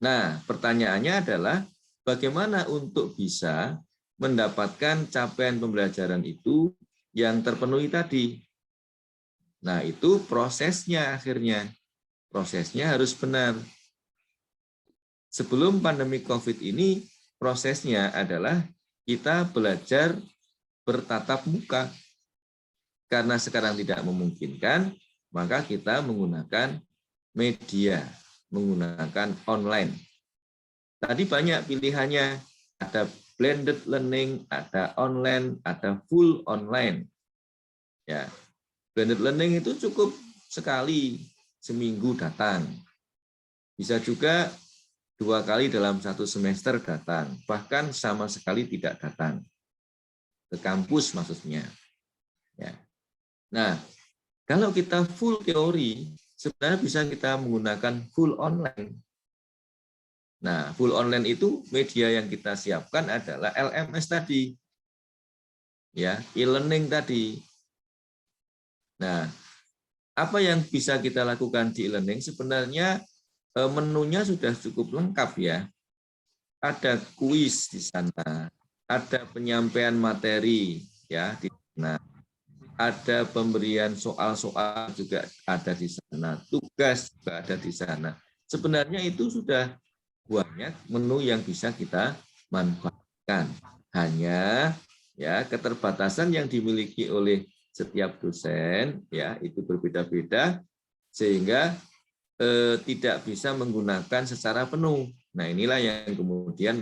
Nah, pertanyaannya adalah bagaimana untuk bisa mendapatkan capaian pembelajaran itu yang terpenuhi tadi. Nah, itu prosesnya akhirnya. Prosesnya harus benar. Sebelum pandemi COVID ini, prosesnya adalah kita belajar bertatap muka. Karena sekarang tidak memungkinkan, maka kita menggunakan media, menggunakan online. Tadi banyak pilihannya, ada blended learning, ada online, ada full online. Ya, blended learning itu cukup sekali seminggu datang. Bisa juga 2 kali dalam 1 semester datang, bahkan sama sekali tidak datang ke kampus maksudnya. Ya. Nah, kalau kita full teori, sebenarnya bisa kita menggunakan full online. Nah, full online itu media yang kita siapkan adalah LMS tadi. Ya, e-learning tadi. Nah, apa yang bisa kita lakukan di e-learning? Sebenarnya menunya sudah cukup lengkap ya. Ada kuis di sana, ada penyampaian materi ya di sana. Ada pemberian soal-soal juga ada di sana, tugas juga ada di sana. Sebenarnya itu sudah banyak menu yang bisa kita manfaatkan. Hanya ya keterbatasan yang dimiliki oleh setiap dosen ya itu berbeda-beda sehingga tidak bisa menggunakan secara penuh. Nah, inilah yang kemudian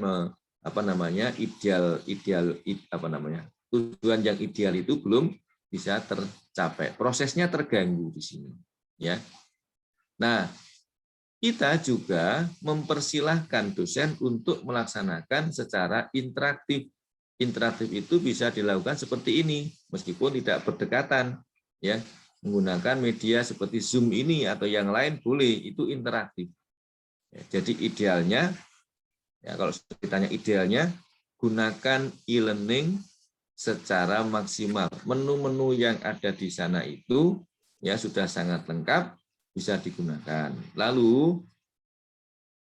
tujuan yang ideal itu belum bisa tercapai. Prosesnya terganggu di sini, ya. Nah, kita juga mempersilahkan dosen untuk melaksanakan secara interaktif. Interaktif itu bisa dilakukan seperti ini, meskipun tidak berdekatan, ya. Menggunakan media seperti Zoom ini atau yang lain boleh, itu interaktif. Ya, jadi idealnya, ya kalau ditanya idealnya, gunakan e-learning secara maksimal. Menu-menu yang ada di sana itu ya sudah sangat lengkap, bisa digunakan. Lalu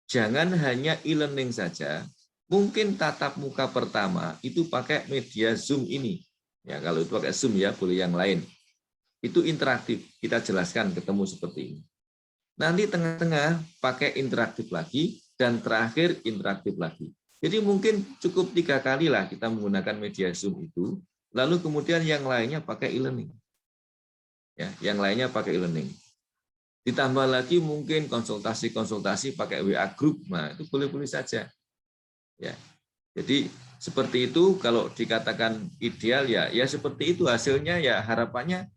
jangan hanya e-learning saja, mungkin tatap muka pertama itu pakai media Zoom ini. Ya kalau itu pakai Zoom ya, boleh yang lain. Itu interaktif, kita jelaskan ketemu seperti ini. Nanti tengah-tengah pakai interaktif lagi, dan terakhir interaktif lagi. Jadi mungkin cukup 3 kali lah kita menggunakan media Zoom itu, lalu kemudian yang lainnya pakai e-learning. Ya, yang lainnya pakai e-learning. Ditambah lagi mungkin konsultasi-konsultasi pakai WA Group, nah itu boleh-boleh saja. Ya, jadi seperti itu kalau dikatakan ideal ya seperti itu hasilnya ya harapannya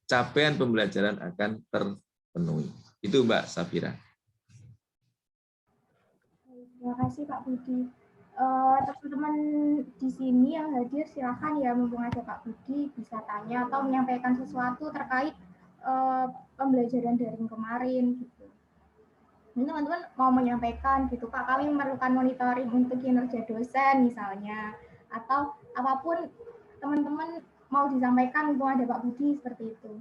capaian pembelajaran akan terpenuhi. Itu Mbak Safira. Terima kasih Pak Budi. Teman-teman di sini yang hadir silahkan ya mumpung ada Pak Budi bisa tanya atau menyampaikan sesuatu terkait pembelajaran daring kemarin gitu. Ini teman-teman mau menyampaikan gitu Pak, kami memerlukan monitoring untuk kinerja dosen misalnya atau apapun teman-teman mau disampaikan mumpung ada Pak Budi seperti itu.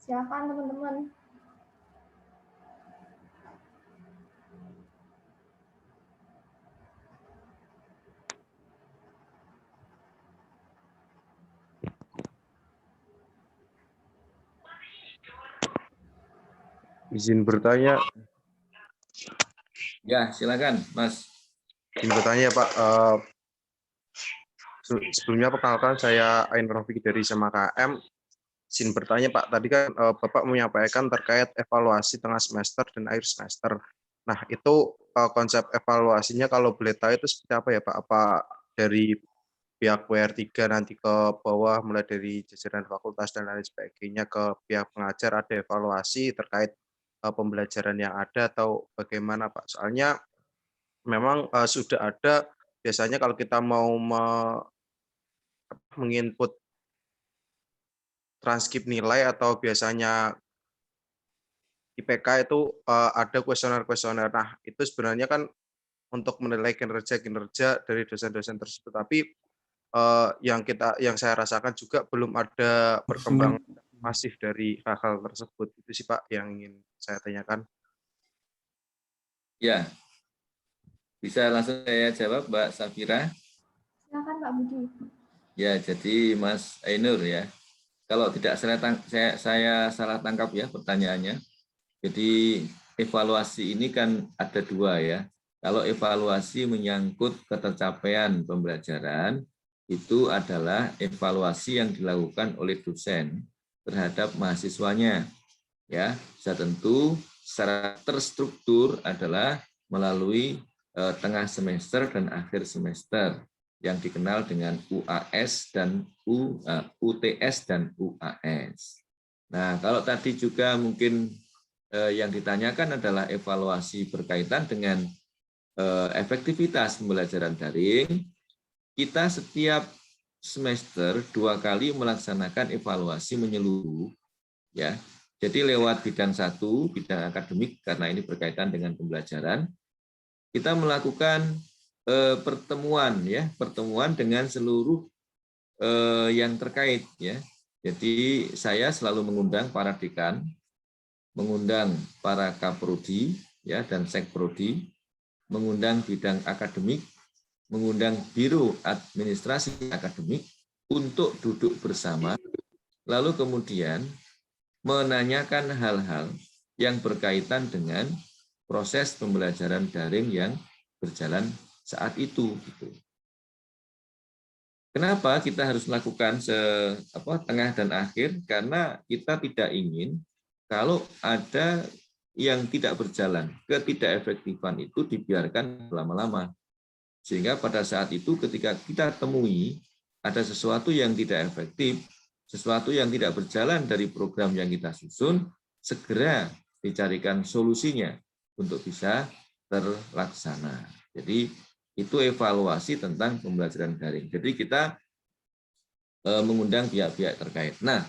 Silakan teman-teman. Izin bertanya, Ya, silakan, Mas. izin bertanya Pak. Sebelumnya perkenalkan saya Ain Rafiq dari SMA KM. Izin bertanya Pak, tadi kan Bapak menyampaikan terkait evaluasi tengah semester dan akhir semester. Nah, itu konsep evaluasinya kalau boleh tahu itu seperti apa ya Pak? Apa dari pihak WR3 nanti ke bawah, mulai dari jajaran fakultas dan lain sebagainya, ke pihak pengajar ada evaluasi terkait pembelajaran yang ada atau bagaimana Pak? Soalnya memang sudah ada, biasanya kalau kita mau menginput transkrip nilai atau biasanya IPK itu ada kuesioner-kuesioner. Nah, itu sebenarnya kan untuk menilai kinerja-kinerja dari dosen-dosen tersebut. Tapi yang saya rasakan juga belum ada perkembangan masif dari hal-hal tersebut. Itu sih Pak yang ingin saya tanyakan. Ya, bisa langsung saya jawab, Mbak Safira. Silakan Pak Budi. Ya, jadi Mas Ainur ya. Kalau tidak saya salah tangkap ya pertanyaannya. Jadi evaluasi ini kan ada dua ya. Kalau evaluasi menyangkut ketercapaian pembelajaran, itu adalah evaluasi yang dilakukan oleh dosen terhadap mahasiswanya. Ya, bisa tentu secara terstruktur adalah melalui tengah semester dan akhir semester yang dikenal dengan UAS dan UTS dan UAS. Nah, kalau tadi juga mungkin yang ditanyakan adalah evaluasi berkaitan dengan efektivitas pembelajaran daring, kita setiap semester 2 kali melaksanakan evaluasi menyeluruh, ya. Jadi lewat bidang 1, bidang akademik, karena ini berkaitan dengan pembelajaran, kita melakukan pertemuan dengan seluruh yang terkait, ya. Jadi saya selalu mengundang para dekan, mengundang para kaprodi, ya, dan sekprodi, mengundang bidang akademik, mengundang biro administrasi akademik untuk duduk bersama, lalu kemudian menanyakan hal-hal yang berkaitan dengan proses pembelajaran daring yang berjalan saat itu. Kenapa kita harus melakukan tengah dan akhir? Karena kita tidak ingin kalau ada yang tidak berjalan, ketidakefektifan itu dibiarkan lama-lama. Sehingga pada saat itu ketika kita temui ada sesuatu yang tidak efektif, sesuatu yang tidak berjalan dari program yang kita susun, segera dicarikan solusinya untuk bisa terlaksana. Jadi itu evaluasi tentang pembelajaran daring. Jadi kita mengundang pihak-pihak terkait. Nah,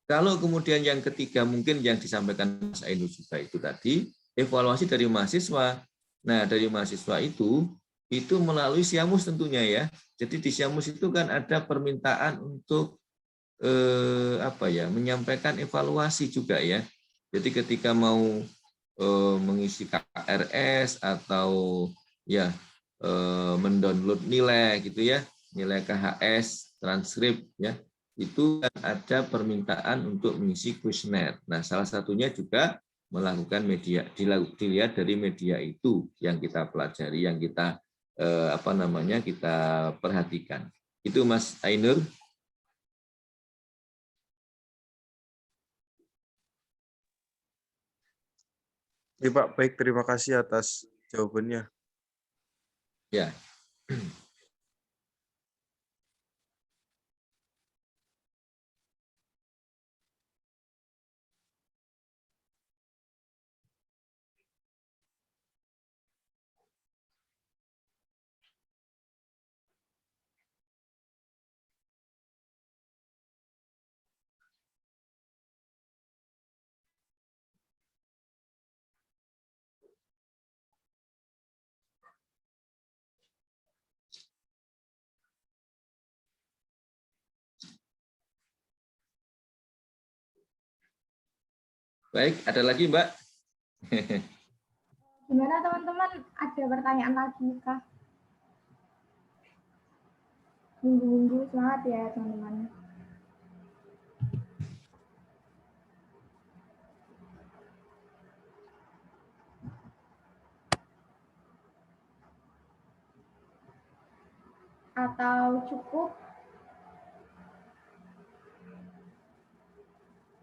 kalau kemudian yang ketiga mungkin yang disampaikan Mas Ainul juga itu tadi, evaluasi dari mahasiswa. Nah, dari mahasiswa itu melalui Siamus tentunya ya. Jadi di Siamus itu kan ada permintaan untuk menyampaikan evaluasi juga ya. Jadi ketika mau mengisi KRS atau ya mendownload nilai gitu ya, nilai KHS, transkrip ya, itu kan ada permintaan untuk mengisi kuesioner. Nah, salah satunya juga melakukan media, dilihat dari media itu yang kita pelajari, yang kita kita perhatikan. Itu Mas Ainur. Ya Pak, baik, terima kasih atas jawabannya. Ya. Baik, ada lagi Mbak? Gimana teman-teman? Ada pertanyaan lagi kah? Minggu-minggu semangat ya teman-teman. Atau cukup?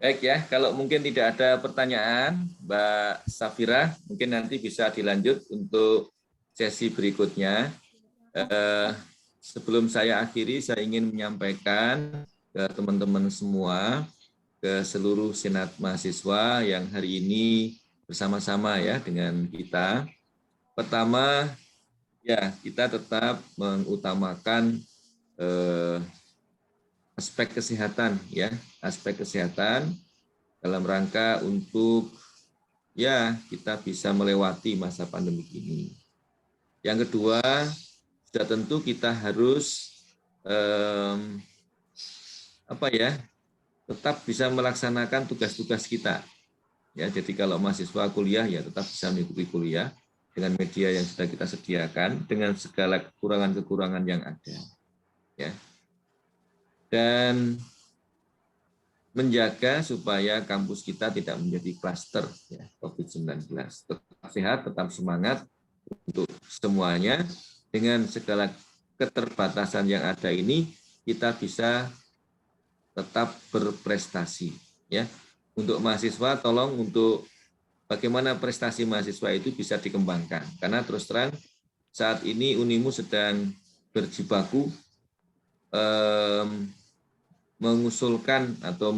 Baik ya, kalau mungkin tidak ada pertanyaan, Mbak Safira, mungkin nanti bisa dilanjut untuk sesi berikutnya. Sebelum saya akhiri, saya ingin menyampaikan ke teman-teman semua, ke seluruh Senat Mahasiswa yang hari ini bersama-sama ya dengan kita. Pertama, ya kita tetap mengutamakan aspek kesehatan ya, aspek kesehatan dalam rangka untuk ya kita bisa melewati masa pandemi ini. Yang kedua, sudah tentu kita harus tetap bisa melaksanakan tugas-tugas kita. Ya, jadi kalau mahasiswa kuliah ya tetap bisa mengikuti kuliah dengan media yang sudah kita sediakan dengan segala kekurangan-kekurangan yang ada. Ya. Dan menjaga supaya kampus kita tidak menjadi klaster ya, COVID-19. Tetap sehat, tetap semangat untuk semuanya. Dengan segala keterbatasan yang ada ini, kita bisa tetap berprestasi. Ya, untuk mahasiswa, tolong untuk bagaimana prestasi mahasiswa itu bisa dikembangkan. Karena terus terang saat ini Unimu sedang berjibaku mengusulkan atau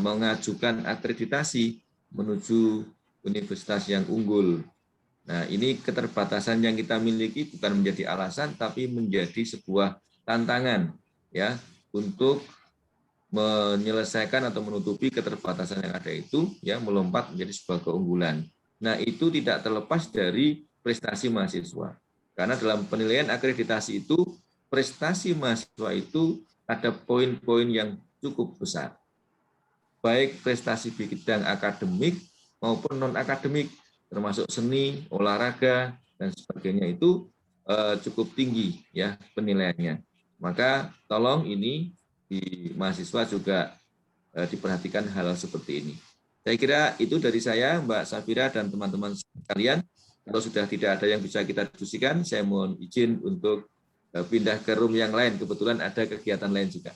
mengajukan akreditasi menuju universitas yang unggul. Nah, ini keterbatasan yang kita miliki bukan menjadi alasan, tapi menjadi sebuah tantangan ya untuk menyelesaikan atau menutupi keterbatasan yang ada itu, ya melompat menjadi sebuah keunggulan. Nah, itu tidak terlepas dari prestasi mahasiswa. Karena dalam penilaian akreditasi itu, prestasi mahasiswa itu ada poin-poin yang cukup besar. Baik prestasi di bidang akademik maupun non-akademik, termasuk seni, olahraga, dan sebagainya itu cukup tinggi ya penilaiannya. Maka tolong ini di mahasiswa juga diperhatikan hal seperti ini. Saya kira itu dari saya, Mbak Safira dan teman-teman sekalian. Kalau sudah tidak ada yang bisa kita diskusikan, saya mohon izin untuk pindah ke room yang lain. Kebetulan ada kegiatan lain juga.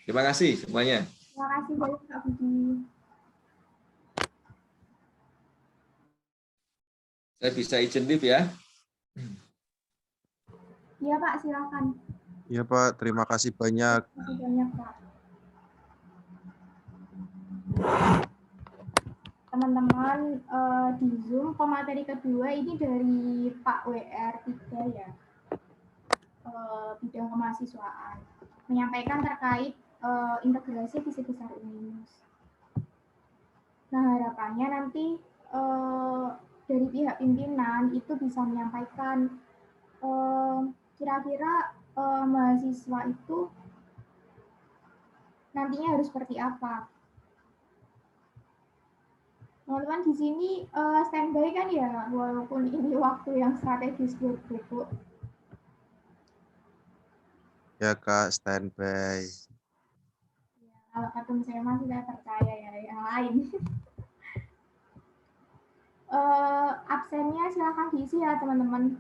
Terima kasih semuanya. Terima kasih banyak Kak Budi. Saya bisa izin live ya. Iya Pak, silakan. Iya Pak, terima kasih banyak. Terima kasih banyak Pak. Teman-teman di Zoom, pemateri kedua ini dari Pak WR3 ya, bidang kemahasiswaan, menyampaikan terkait integrasi visi besar Unimus. Nah, harapannya nanti dari pihak pimpinan itu bisa menyampaikan kira-kira mahasiswa itu nantinya harus seperti apa. Teman-teman di sini standby kan ya, walaupun ini waktu yang strategis buat buku. Ya Kak, standby. Kalau ketum saya masih saya percaya ya, yang lain. Absennya silahkan diisi ya teman-teman.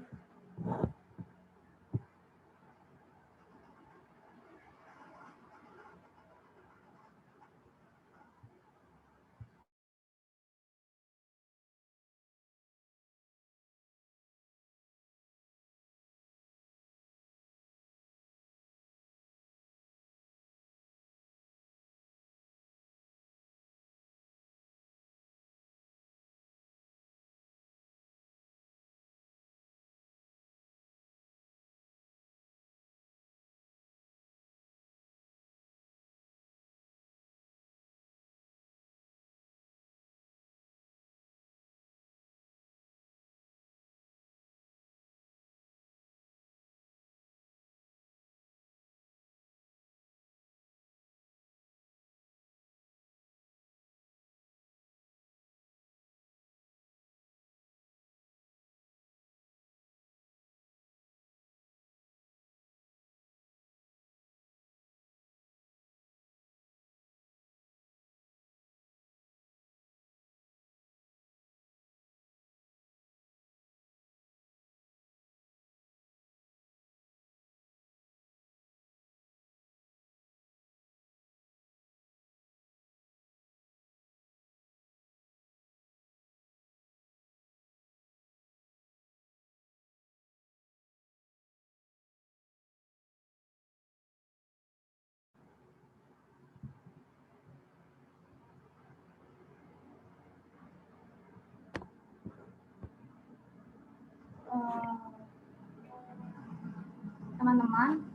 teman-teman,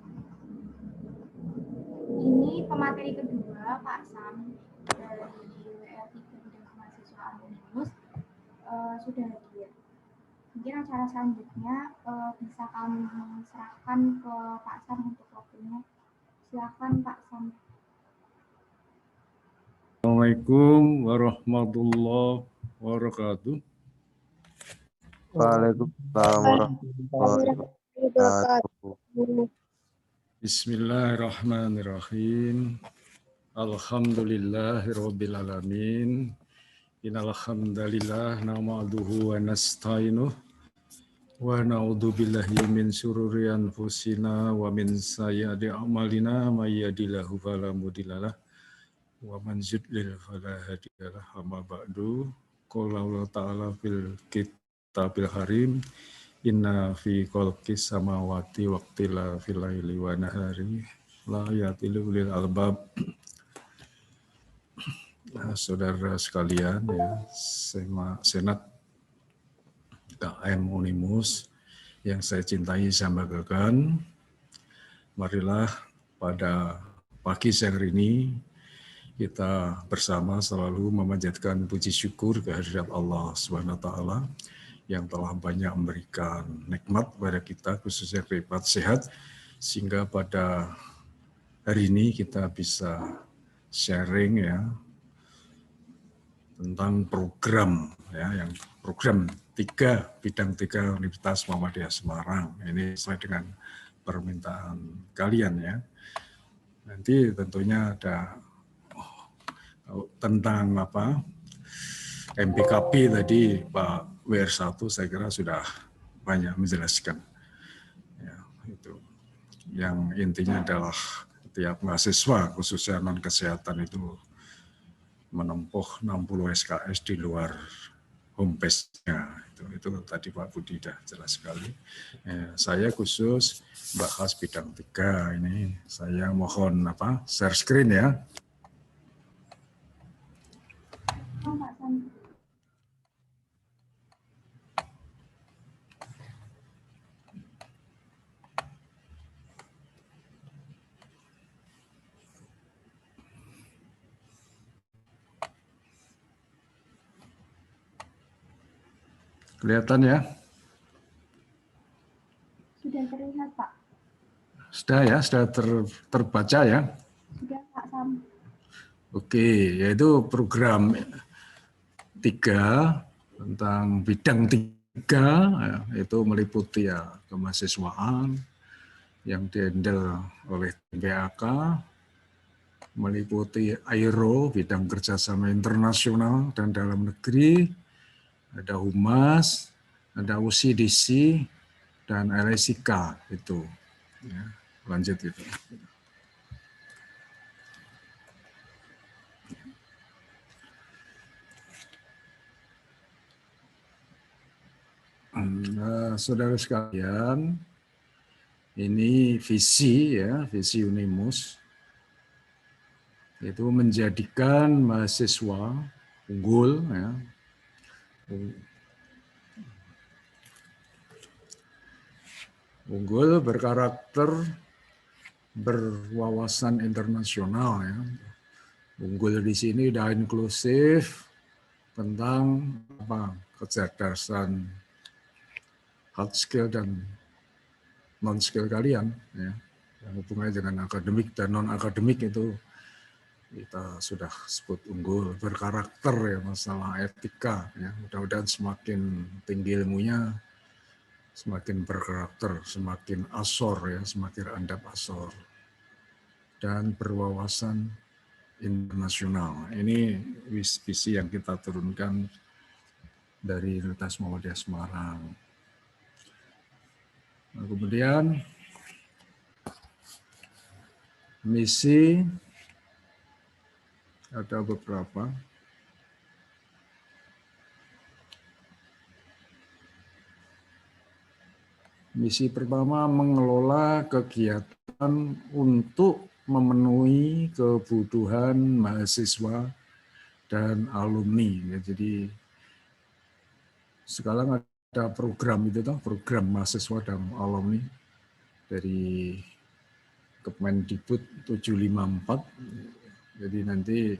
ini pemateri kedua Pak Sam dari WR3 Bidang Kemahasiswaan Unimus sudah hadir. Mungkin acara selanjutnya bisa kami serahkan ke Pak Sam untuk waktunya. Silakan Pak Sam. Assalamualaikum warahmatullahi wabarakatuh. Waalaikumsalam warahmatullahi wabarakatuh. Bismillahirrahmanirrahim. Alhamdulillahirabbil alamin. Innal hamdalillah nahmaduhu wa nasta'inuh wa na'udzu billahi min syururi anfusina wa min sayyiati a'malina may yahdihillahu fala mudhillalah wa man yudlil fala hadiyalah. Amma ba'du. Qala Allah ta'ala fil kitabil harim inna fi khalqis samawati waqtilafil laili wa nahari la ayatil lil albab. Nah, saudara sekalian ya, Senat KM Unimus yang saya cintai sama banggakan, marilah pada pagi siang hari ini kita bersama selalu memanjatkan puji syukur kehadirat Allah SWT yang telah banyak memberikan nikmat kepada kita, khususnya kehidupan sehat, sehingga pada hari ini kita bisa sharing ya tentang program ya, yang program bidang 3 Universitas Muhammadiyah Semarang. Ini sesuai dengan permintaan kalian ya. Nanti tentunya ada tentang apa MPKP tadi Pak WR1 saya kira sudah banyak menjelaskan. Ya, itu yang intinya adalah tiap mahasiswa khususnya non kesehatan itu menempuh 60 SKS di luar homepage-nya. Itu tadi Pak Budi sudah jelas sekali. Saya khusus bahas bidang 3 ini. Saya mohon share screen ya. Kelihatan ya? Sudah terlihat Pak. Sudah ya, sudah terbaca ya? Sudah Pak Sam. Oke, yaitu program 3 tentang bidang 3 ya, itu meliputi ya kemahasiswaan yang dihandle oleh PAK, meliputi AIRO, bidang kerjasama internasional dan dalam negeri, ada Humas, ada UCDC, dan LSIK itu. Ya, lanjut itu. Saudara sekalian, ini visi ya, visi Unimus itu menjadikan mahasiswa unggul ya, unggul berkarakter, berwawasan internasional ya. Unggul di sini udah inklusif tentang kecerdasan hard skill dan non skill kalian ya. Yang hubungannya dengan akademik dan non akademik itu kita sudah sebut unggul, berkarakter ya, masalah etika ya. Mudah-mudahan semakin tinggi ilmunya semakin berkarakter, semakin asor ya, semakin andap asor dan berwawasan internasional. Ini visi yang kita turunkan dari Universitas Muhammadiyah Semarang. Nah, kemudian misi ada beberapa. Misi pertama mengelola kegiatan untuk memenuhi kebutuhan mahasiswa dan alumni. Jadi sekarang ada program itu, program mahasiswa dan alumni dari Kemendikbud 754. Jadi nanti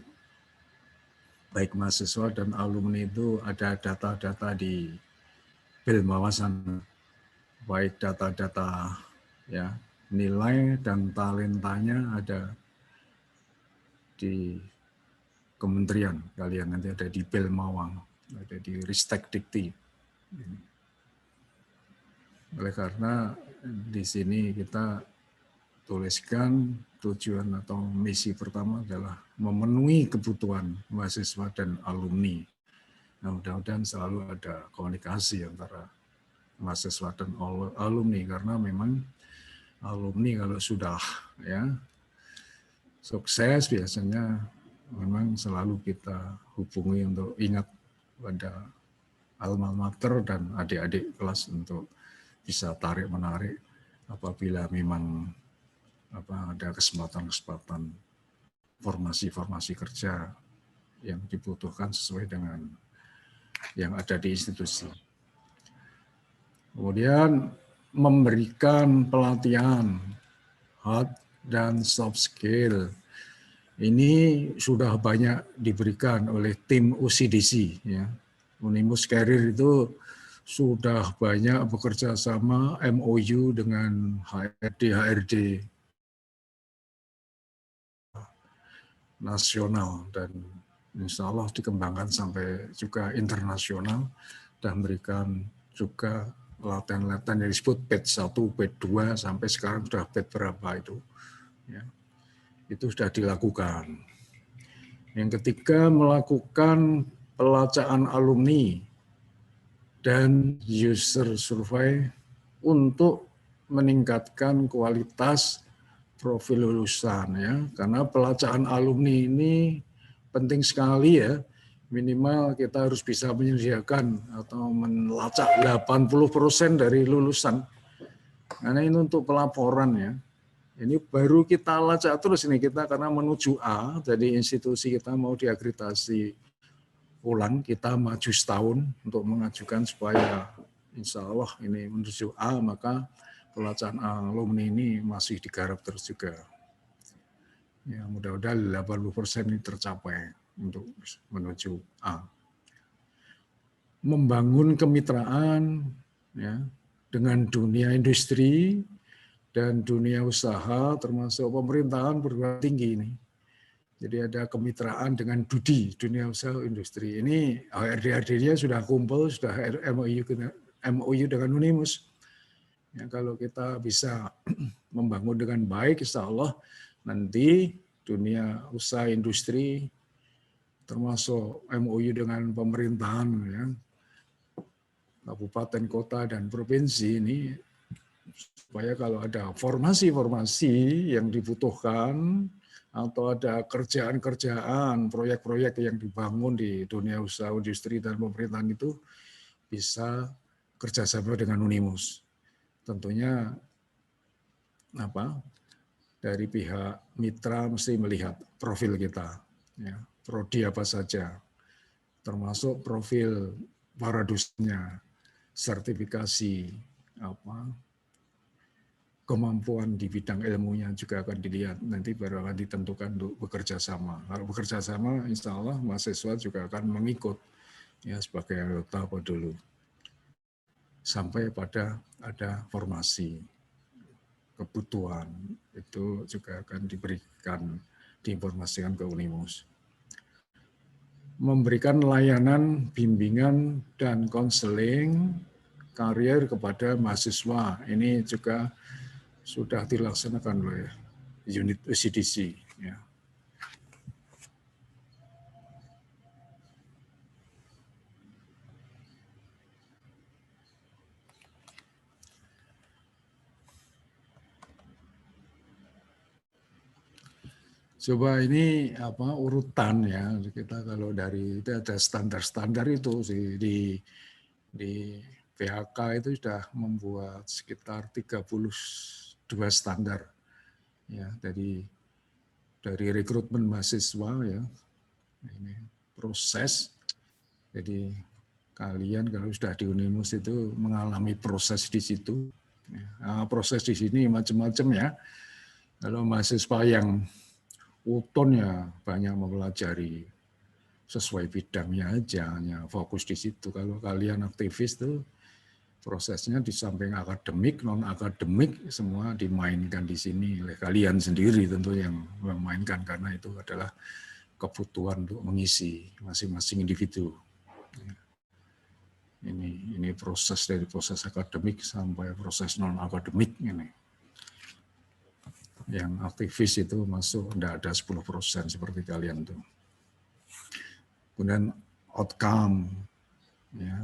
baik mahasiswa dan alumni itu ada data-data di Belmawa sana, baik data-data ya nilai dan talentanya ada di kementerian kalian, nanti ada di Belmawang, ada di Ristek Dikti. Oleh karena di sini kita tuliskan tujuan atau misi pertama adalah memenuhi kebutuhan mahasiswa dan alumni. Nah, mudah-mudahan selalu ada komunikasi antara mahasiswa dan alumni, karena memang alumni kalau sudah ya sukses biasanya memang selalu kita hubungi untuk ingat pada alma mater dan adik-adik kelas untuk bisa tarik-menarik apabila memang ada kesempatan-kesempatan formasi-formasi kerja yang dibutuhkan sesuai dengan yang ada di institusi. Kemudian memberikan pelatihan hard dan soft skill. Ini sudah banyak diberikan oleh tim UCDC. Ya. Unimus Career itu sudah banyak bekerja sama MOU dengan HRD nasional dan insya Allah dikembangkan sampai juga internasional dan memberikan juga latihan-latihan yang disebut batch 1, batch 2 sampai sekarang sudah batch berapa itu. Ya. Itu sudah dilakukan. Yang ketiga, melakukan pelacakan alumni dan user survey untuk meningkatkan kualitas profil lulusan ya, karena pelacakan alumni ini penting sekali ya. Minimal kita harus bisa menyediakan atau melacak 80% dari lulusan. Karena ini untuk pelaporan ya. Ini baru kita lacak terus ini kita karena menuju A, jadi institusi kita mau diakreditasi ulang, kita maju setahun untuk mengajukan supaya insya Allah ini menuju A, maka pelacakan alumni ini masih digarap terus juga. Ya, mudah-mudahan 80% ini tercapai untuk menuju A. Membangun kemitraan ya, dengan dunia industri dan dunia usaha termasuk pemerintahan perguruan tinggi ini. Jadi ada kemitraan dengan DUDI, dunia usaha industri. Ini HRD-nya sudah kumpul, sudah MOU dengan Unimus. Ya, kalau kita bisa membangun dengan baik, insya Allah nanti dunia usaha industri termasuk MOU dengan pemerintahan, ya, kabupaten, kota, dan provinsi ini, supaya kalau ada formasi-formasi yang dibutuhkan atau ada kerjaan-kerjaan, proyek-proyek yang dibangun di dunia usaha industri dan pemerintahan itu bisa kerjasama dengan Unimus. Tentunya dari pihak mitra mesti melihat profil kita, ya, prodi apa saja, termasuk profil para dosennya, sertifikasi, kemampuan di bidang ilmunya juga akan dilihat, nanti baru akan ditentukan untuk bekerja sama. Kalau bekerja sama, insya Allah mahasiswa juga akan mengikut ya sebagai anggota apa dulu, sampai pada ada formasi kebutuhan itu juga akan diberikan, diinformasikan ke Unimus. Memberikan layanan bimbingan dan konseling karier kepada mahasiswa, ini juga sudah dilaksanakan oleh unit UCDC. Ya. Coba ini urutan ya, kita kalau dari itu ada standar-standar itu di PHK itu sudah membuat sekitar 32 standar ya, dari rekrutmen mahasiswa ya, ini proses. Jadi kalian kalau sudah di Unimus itu mengalami proses di situ. Nah, proses di sini macam-macam ya. Kalau mahasiswa yang uton ya banyak mempelajari sesuai bidangnya aja, hanya fokus di situ. Kalau kalian aktivis tuh prosesnya di samping akademik, non akademik semua dimainkan di sini oleh kalian sendiri tentu yang memainkan, karena itu adalah kebutuhan untuk mengisi masing-masing individu. Ini proses dari proses akademik sampai proses non akademik ini. Yang aktivis itu masuk tidak ada 10% seperti kalian tuh. Kemudian outcome, ya,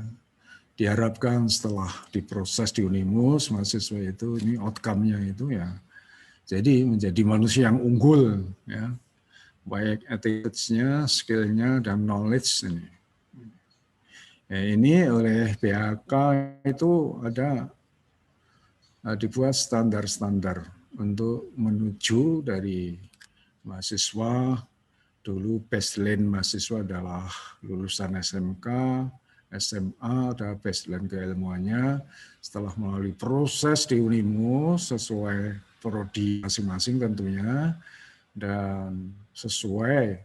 diharapkan setelah diproses di Unimus mahasiswa itu ini outcome-nya itu ya jadi menjadi manusia yang unggul, ya, baik attitude-nya, skill-nya, dan knowledge ini. Ya, ini oleh BHK itu ada dibuat standar-standar untuk menuju dari mahasiswa. Dulu baseline mahasiswa adalah lulusan SMK, SMA, ada baseline keilmuannya. Setelah melalui proses di Unimus sesuai prodi masing-masing tentunya, dan sesuai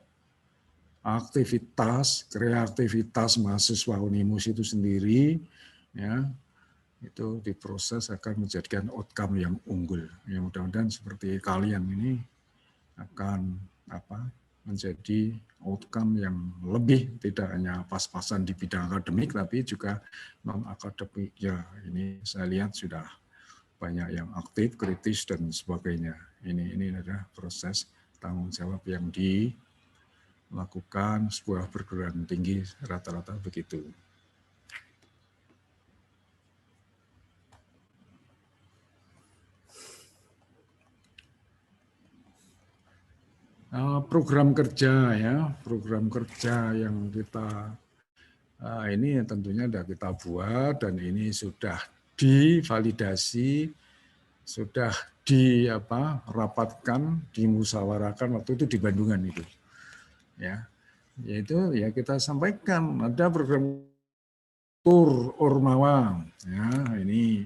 aktivitas, kreativitas mahasiswa Unimus itu sendiri, ya, itu diproses akan menjadikan outcome yang unggul. Ya, mudah-mudahan seperti kalian ini akan menjadi outcome yang lebih, tidak hanya pas-pasan di bidang akademik, tapi juga non-akademik. Ya, ini saya lihat sudah banyak yang aktif, kritis, dan sebagainya. Ini adalah proses tanggung jawab yang dilakukan sebuah perguruan tinggi, rata-rata begitu. Program kerja, ya, program kerja yang kita ini tentunya sudah kita buat, dan ini sudah divalidasi, sudah dirapatkan, dimusyawarahkan waktu itu di Bandungan itu, ya, yaitu ya kita sampaikan ada program tur Ormawa, ya, ini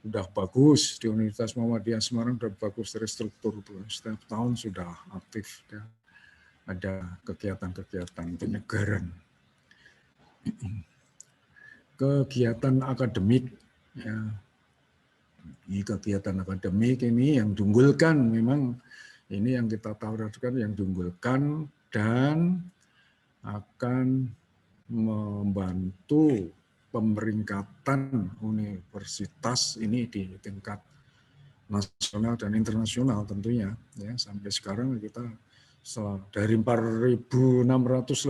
sudah bagus di Universitas Muhammadiyah Semarang, sudah bagus terstruktur, setiap tahun sudah aktif, ya. Ada kegiatan-kegiatan penyegaran, kegiatan akademik, ya. Ini kegiatan akademik ini yang diunggulkan, memang ini yang kita tawarkan yang diunggulkan dan akan membantu pemeringkatan universitas ini di tingkat nasional dan internasional tentunya, ya. Sampai sekarang kita dari 4.600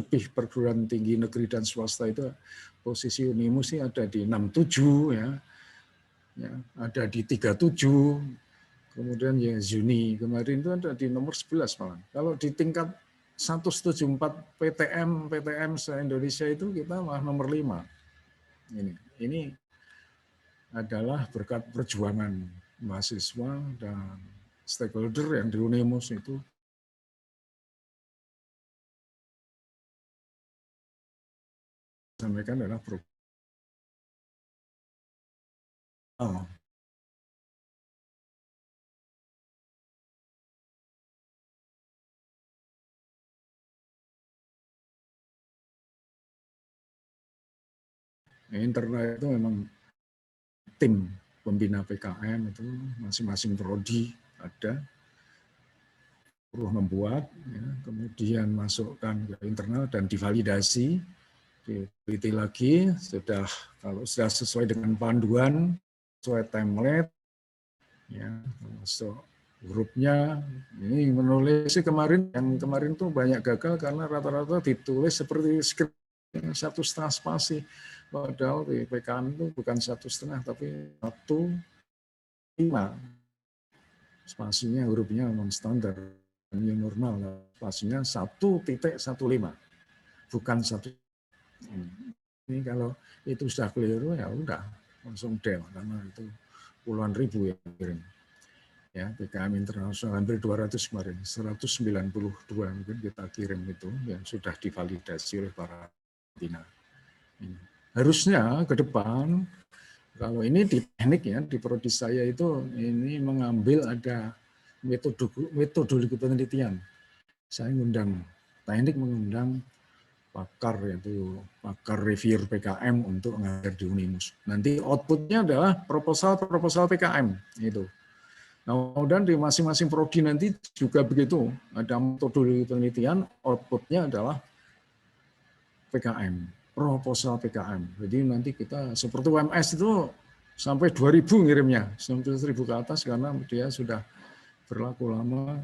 lebih perguruan tinggi negeri dan swasta itu posisi Unimus ini ada di 67, ya, ada di 37, kemudian ya Juni kemarin itu ada di nomor 11 malah. Kalau di tingkat 174 PTM se-Indonesia itu kita malah nomor 5. Ini adalah berkat perjuangan mahasiswa dan stakeholder yang di Unimus itu. Sampaikan adalah program. Internal itu memang tim pembina PKM itu masing-masing prodi ada, perlu membuat, ya, kemudian masukkan ke internal dan divalidasi, diteliti lagi, kalau sudah sesuai dengan panduan, sesuai template, ya, masuk grupnya. Ini menulis kemarin, yang kemarin tuh banyak gagal karena rata-rata ditulis seperti skrip 1,5 spasi, padahal di PKM itu bukan 1,5 tapi 1,5 spasinya, hurufnya non standar, new normal, spasinya 1,15 bukan 1. Ini kalau itu sudah keliru ya udah langsung del, karena itu puluhan ribu yang kirim. Ya, PKM internasional hampir 200 kemarin, 192 mungkin kita kirim itu yang sudah divalidasi oleh para pembina. Harusnya ke depan, kalau ini di teknik, ya, di prodi saya itu ini mengambil ada metodologi penelitian. Saya mengundang pakar, yaitu pakar reviewer PKM untuk ngajar di Unimus. Nanti outputnya adalah proposal PKM itu. Nah, kemudian di masing-masing prodi nanti juga begitu, ada metodologi penelitian, outputnya adalah PKM, proposal PKM. Jadi nanti kita seperti UMS itu sampai 2.000 ngirimnya, sampai 1.000 ke atas karena dia sudah berlaku lama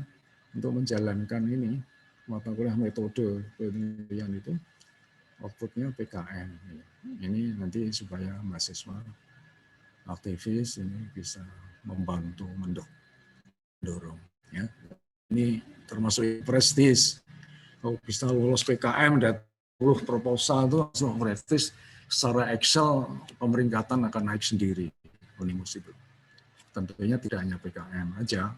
untuk menjalankan ini mata kuliah metode penelitian itu, outputnya PKM. Ini nanti supaya mahasiswa aktivis ini bisa membantu mendorong. Ya. Ini termasuk prestis. Kalau bisa lolos PKM dan 10 proposal itu langsung prestis, secara Excel pemeringkatan akan naik sendiri Unimus itu. Tentunya tidak hanya PKM aja.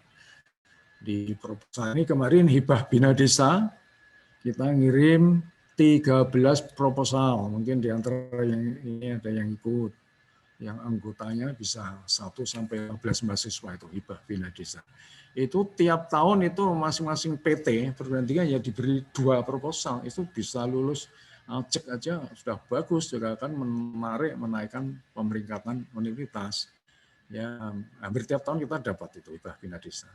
Di proposal ini kemarin Hibah Bina Desa, kita ngirim 13 proposal. Mungkin di antara yang ini ada yang ikut. Yang anggotanya bisa 1 sampai 15 mahasiswa itu Hibah Bina Desa. Itu tiap tahun itu masing-masing PT perguruan tinggi ya diberi 2 proposal. Itu bisa lulus, cek aja sudah bagus, juga akan menaikkan pemeringkatan universitas. Ya, hampir tiap tahun kita dapat itu Hibah Bina Desa.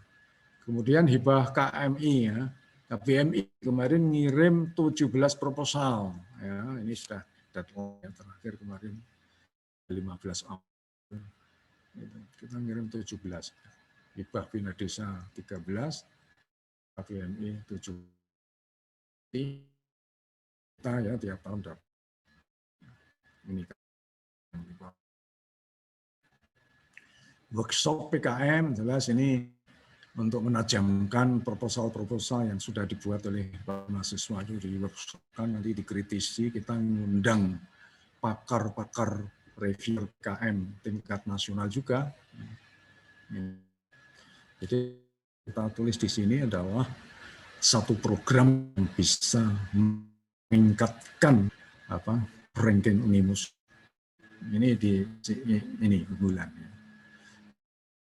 Kemudian Hibah KMI ya, KBMI kemarin ngirim 17 proposal. Ya, ini sudah deadline yang terakhir kemarin 15 April. Kita ngirim 17. Hibah Bina Desa 13, KBMI 7. Kita ya tiap tahun dapat. Ini workshop PKM jelas ini untuk menajamkan proposal-proposal yang sudah dibuat oleh mahasiswa itu di workshop, kan nanti dikritisi, kita mengundang pakar-pakar review PKM tingkat nasional juga. Jadi kita tulis di sini adalah satu program yang bisa meningkatkan ranking Unimus. Ini unggulan.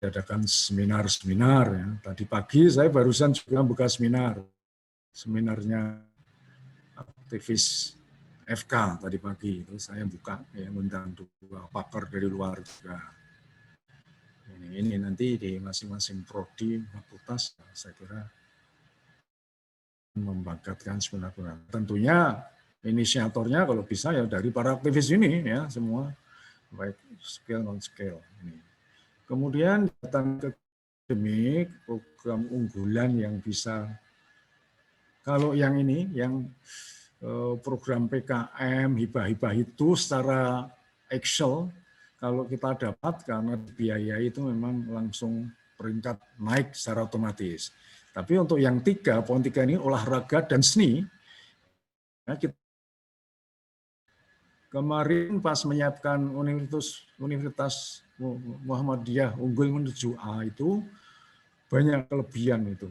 Adakan seminar-seminar ya. Tadi pagi saya barusan juga buka seminarnya aktivis FK tadi pagi itu saya buka ya, undang 2 pakar dari luar juga. Ini nanti di masing-masing prodi fakultas saya kira membangkitkan seminar. Tentunya inisiatornya kalau bisa ya dari para aktivis ini ya semua, baik scale non scale ini. Kemudian datang ke akademik, program unggulan yang bisa, kalau yang ini, yang program PKM, hibah-hibah itu secara Excel, kalau kita dapat karena biaya itu memang langsung peringkat naik secara otomatis. Tapi untuk yang 3, poin 3 ini olahraga dan seni, ya kita kemarin pas menyiapkan Universitas Muhammadiyah unggul menuju A itu banyak kelebihan itu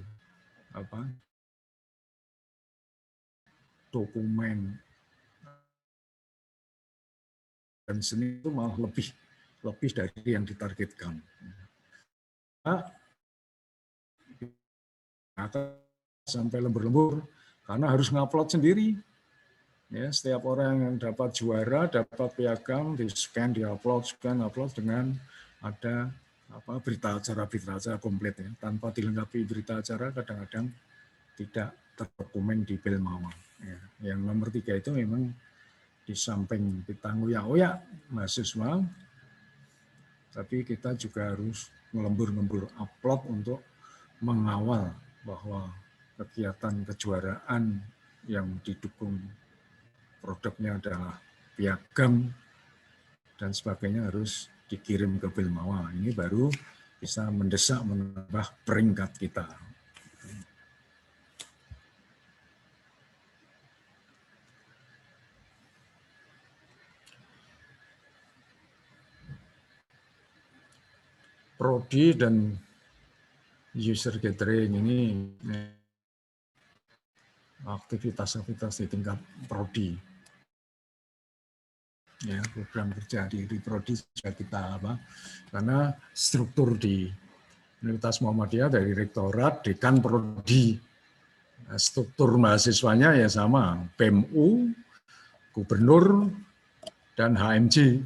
dokumen dan seni itu malah lebih dari yang ditargetkan. Sampai lembur-lembur karena harus ngupload sendiri. Ya, setiap orang yang dapat juara, dapat piagam, di-scan, di-upload, dengan ada berita acara komplit ya. Tanpa dilengkapi berita acara kadang-kadang tidak terdokumen di Belmawa. Ya. Yang nomor 3 itu memang di samping kita ngoyak-ngoyak mahasiswa, tapi kita juga harus ngelembur-lembur upload untuk mengawal bahwa kegiatan kejuaraan yang didukung produknya adalah piagam dan sebagainya harus dikirim ke Belmawa. Ini baru bisa mendesak menambah peringkat kita. Prodi dan user gathering ini aktivitas-aktivitas di tingkat prodi. Ya, program kerja di prodi sudah kita karena struktur di Universitas Muhammadiyah dari rektorat, dekan, prodi. Struktur mahasiswanya ya sama, PMU, gubernur, dan HMJ.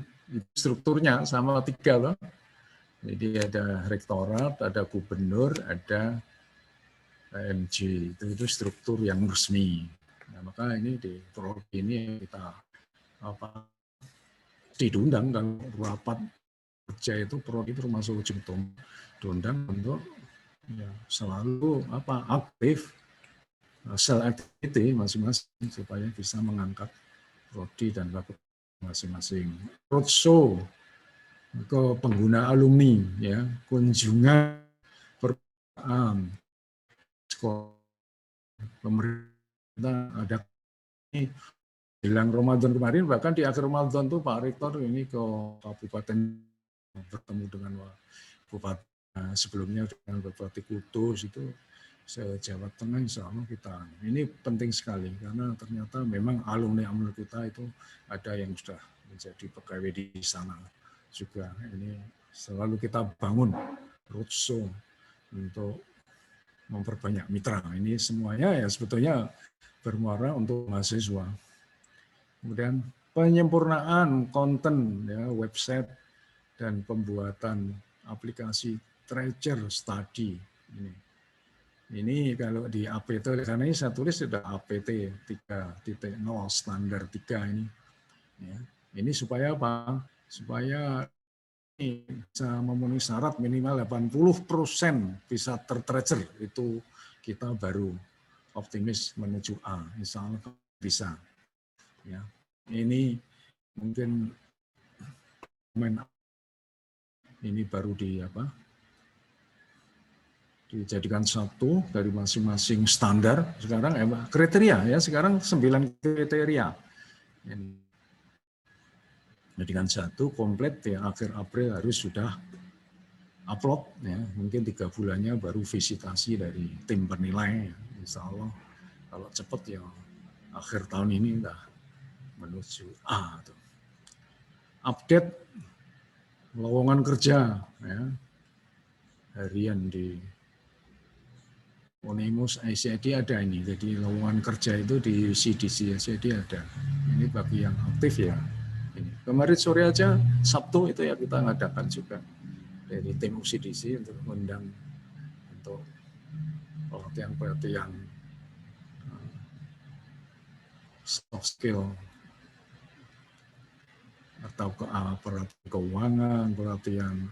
Strukturnya sama 3 loh. Jadi ada rektorat, ada gubernur, ada HMJ. Itu struktur yang resmi. Nah, maka ini di prodi ini kita diundang kalau rapat kerja itu prodi termasuk ujung tombak diundang untuk ya, selalu aktif sel activity masing-masing supaya bisa mengangkat prodi dan laku masing-masing. Roadshow ke pengguna alumni, ya, kunjungan perpustakaan, sekolah, pemerintah ada ini jelang Ramadan kemarin, bahkan di akhir Ramadan tuh Pak Rektor ini ke kabupaten bertemu dengan bupati sebelumnya dengan Bupati Kudus itu se-Jawa Tengah, insya Allah kita. Ini penting sekali karena ternyata memang alumni kita itu ada yang sudah menjadi pegawai di sana juga. Ini selalu kita bangun roadshow untuk memperbanyak mitra. Ini semuanya ya sebetulnya bermuara untuk mahasiswa. Kemudian penyempurnaan konten, ya, website dan pembuatan aplikasi Treasure Study ini kalau di APT, karena ini saya tulis sudah APT 3.0 standar 3 ini. Ya. Ini supaya apa? Supaya ini bisa memenuhi syarat minimal 80% bisa tertreasure. Itu kita baru optimis menuju A. Insya Allah bisa. Ya. Ini mungkin ini baru dijadikan satu dari masing-masing standar. Sekarang kriteria ya, sekarang 9 kriteria. Jadikan satu komplit ya, akhir April harus sudah upload ya. Mungkin 3 bulannya baru visitasi dari tim penilai. Insya Allah kalau cepat ya akhir tahun ini udah menuju A. Update lowongan kerja ya, harian di Onimus ICD ada ini, jadi lowongan kerja itu di CDC ICD ada. Ini bagi yang aktif ya. Ini. Kemarin sore aja Sabtu itu ya kita ngadakan juga dari tim UCDC untuk mengundang untuk pelatihan soft skill atau pelatihan keuangan, pelatihan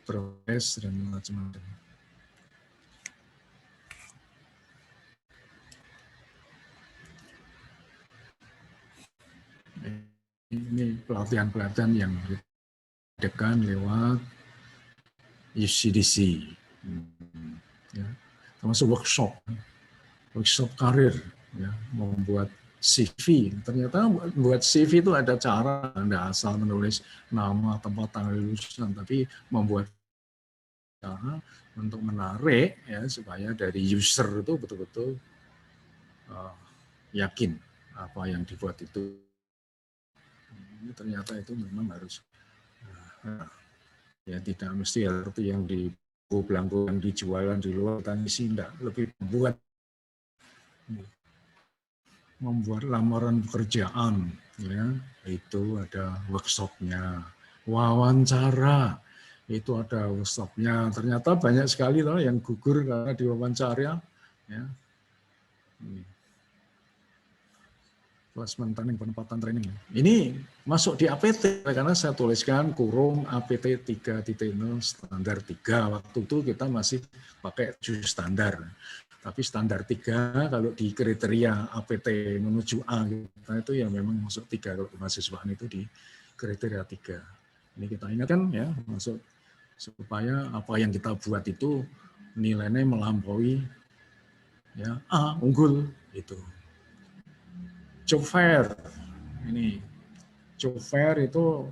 proses dan macam-macam. Ini pelatihan-pelatihan yang diadakan lewat UCDC, ya, termasuk workshop karir, ya, membuat CV. Ternyata membuat CV itu ada cara, Anda asal menulis nama, tempat, tanggal lulusan, tapi membuat cara untuk menarik ya supaya dari user itu betul-betul yakin apa yang dibuat itu. Ini ternyata itu memang harus ya tidak mesti seperti yang di belangko yang dijualan di luar tangisi, tidak, lebih membuat lamaran pekerjaan ya, itu ada workshopnya, wawancara itu ada workshopnya. Ternyata banyak sekali loh yang gugur karena diwawancara ya. Placement training, penempatan training. Ini masuk di APT karena saya tuliskan kurung APT 3.0 standar 3. Waktu itu kita masih pakai 7 standar. Tapi standar 3 kalau di kriteria APT menuju A kita itu ya memang masuk 3 kalau kemahasiswaan itu di kriteria 3. Ini kita ingatkan ya, masuk supaya apa yang kita buat itu nilainya melampaui ya A, unggul itu. Job fair, ini job fair itu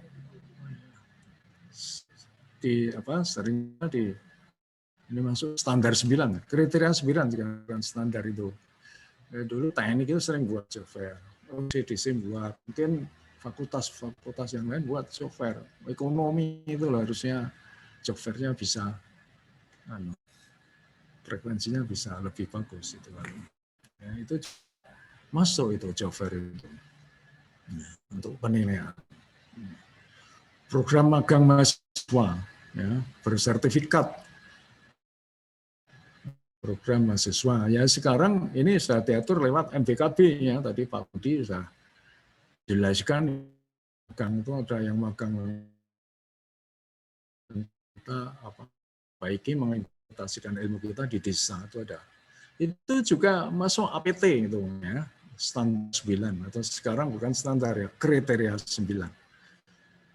seringnya ini masuk standar 9, kriteria 9 sekarang standar itu. Dulu teknik itu sering buat job fair, CDC buat, mungkin fakultas yang lain buat job fair. Ekonomi itu harusnya job fair-nya bisa frekuensinya bisa lebih bagus itu kan. Ya, itu masuk itu job fair itu untuk penilaian. Program magang mahasiswa ya, bersertifikat program mahasiswa ya, sekarang ini sudah diatur lewat MBKB ya, tadi Pak Budi sudah jelaskan magang itu ada yang magang kita baiki mengimplementasikan ilmu kita di desa itu ada. Itu juga masuk APT itu ya, standar 9 atau sekarang bukan standar ya, kriteria 9.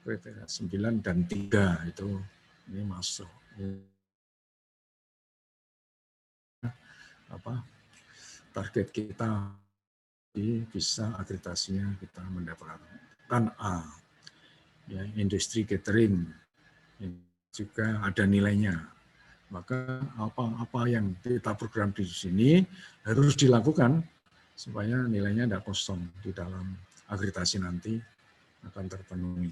Kriteria 9 dan 3 itu ini masuk. Target kita bisa akreditasinya kita mendapatkan A. Ya, industri catering juga ada nilainya. Maka apa yang kita program di sini harus dilakukan supaya nilainya tidak kosong di dalam akreditasi nanti akan terpenuhi.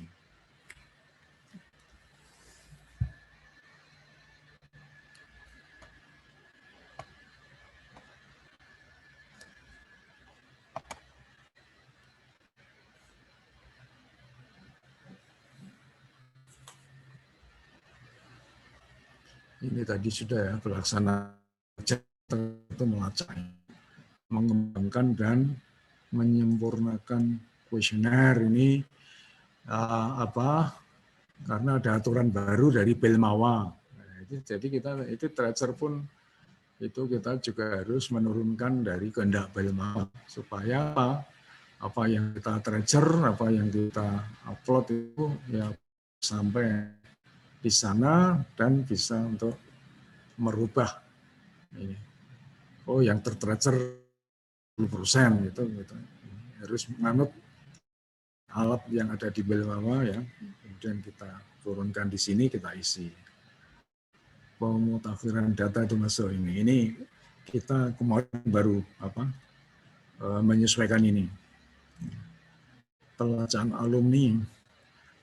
Ini tadi sudah ya, pelaksana itu melacak, mengembangkan dan menyempurnakan kuesioner ini karena ada aturan baru dari Belmawa. Nah, jadi kita itu tracer pun itu kita juga harus menurunkan dari kehendak Belmawa supaya apa yang kita tracer, apa yang kita upload itu ya sampai di sana dan bisa untuk merubah ini. Oh, yang tertracer 10% gitu. Harus menganut alat yang ada di Belmawa ya. Kemudian kita turunkan di sini, kita isi. Pemutakhiran data itu masuk ini. Ini kita kemarin baru menyesuaikan ini. Pelacakan alumni.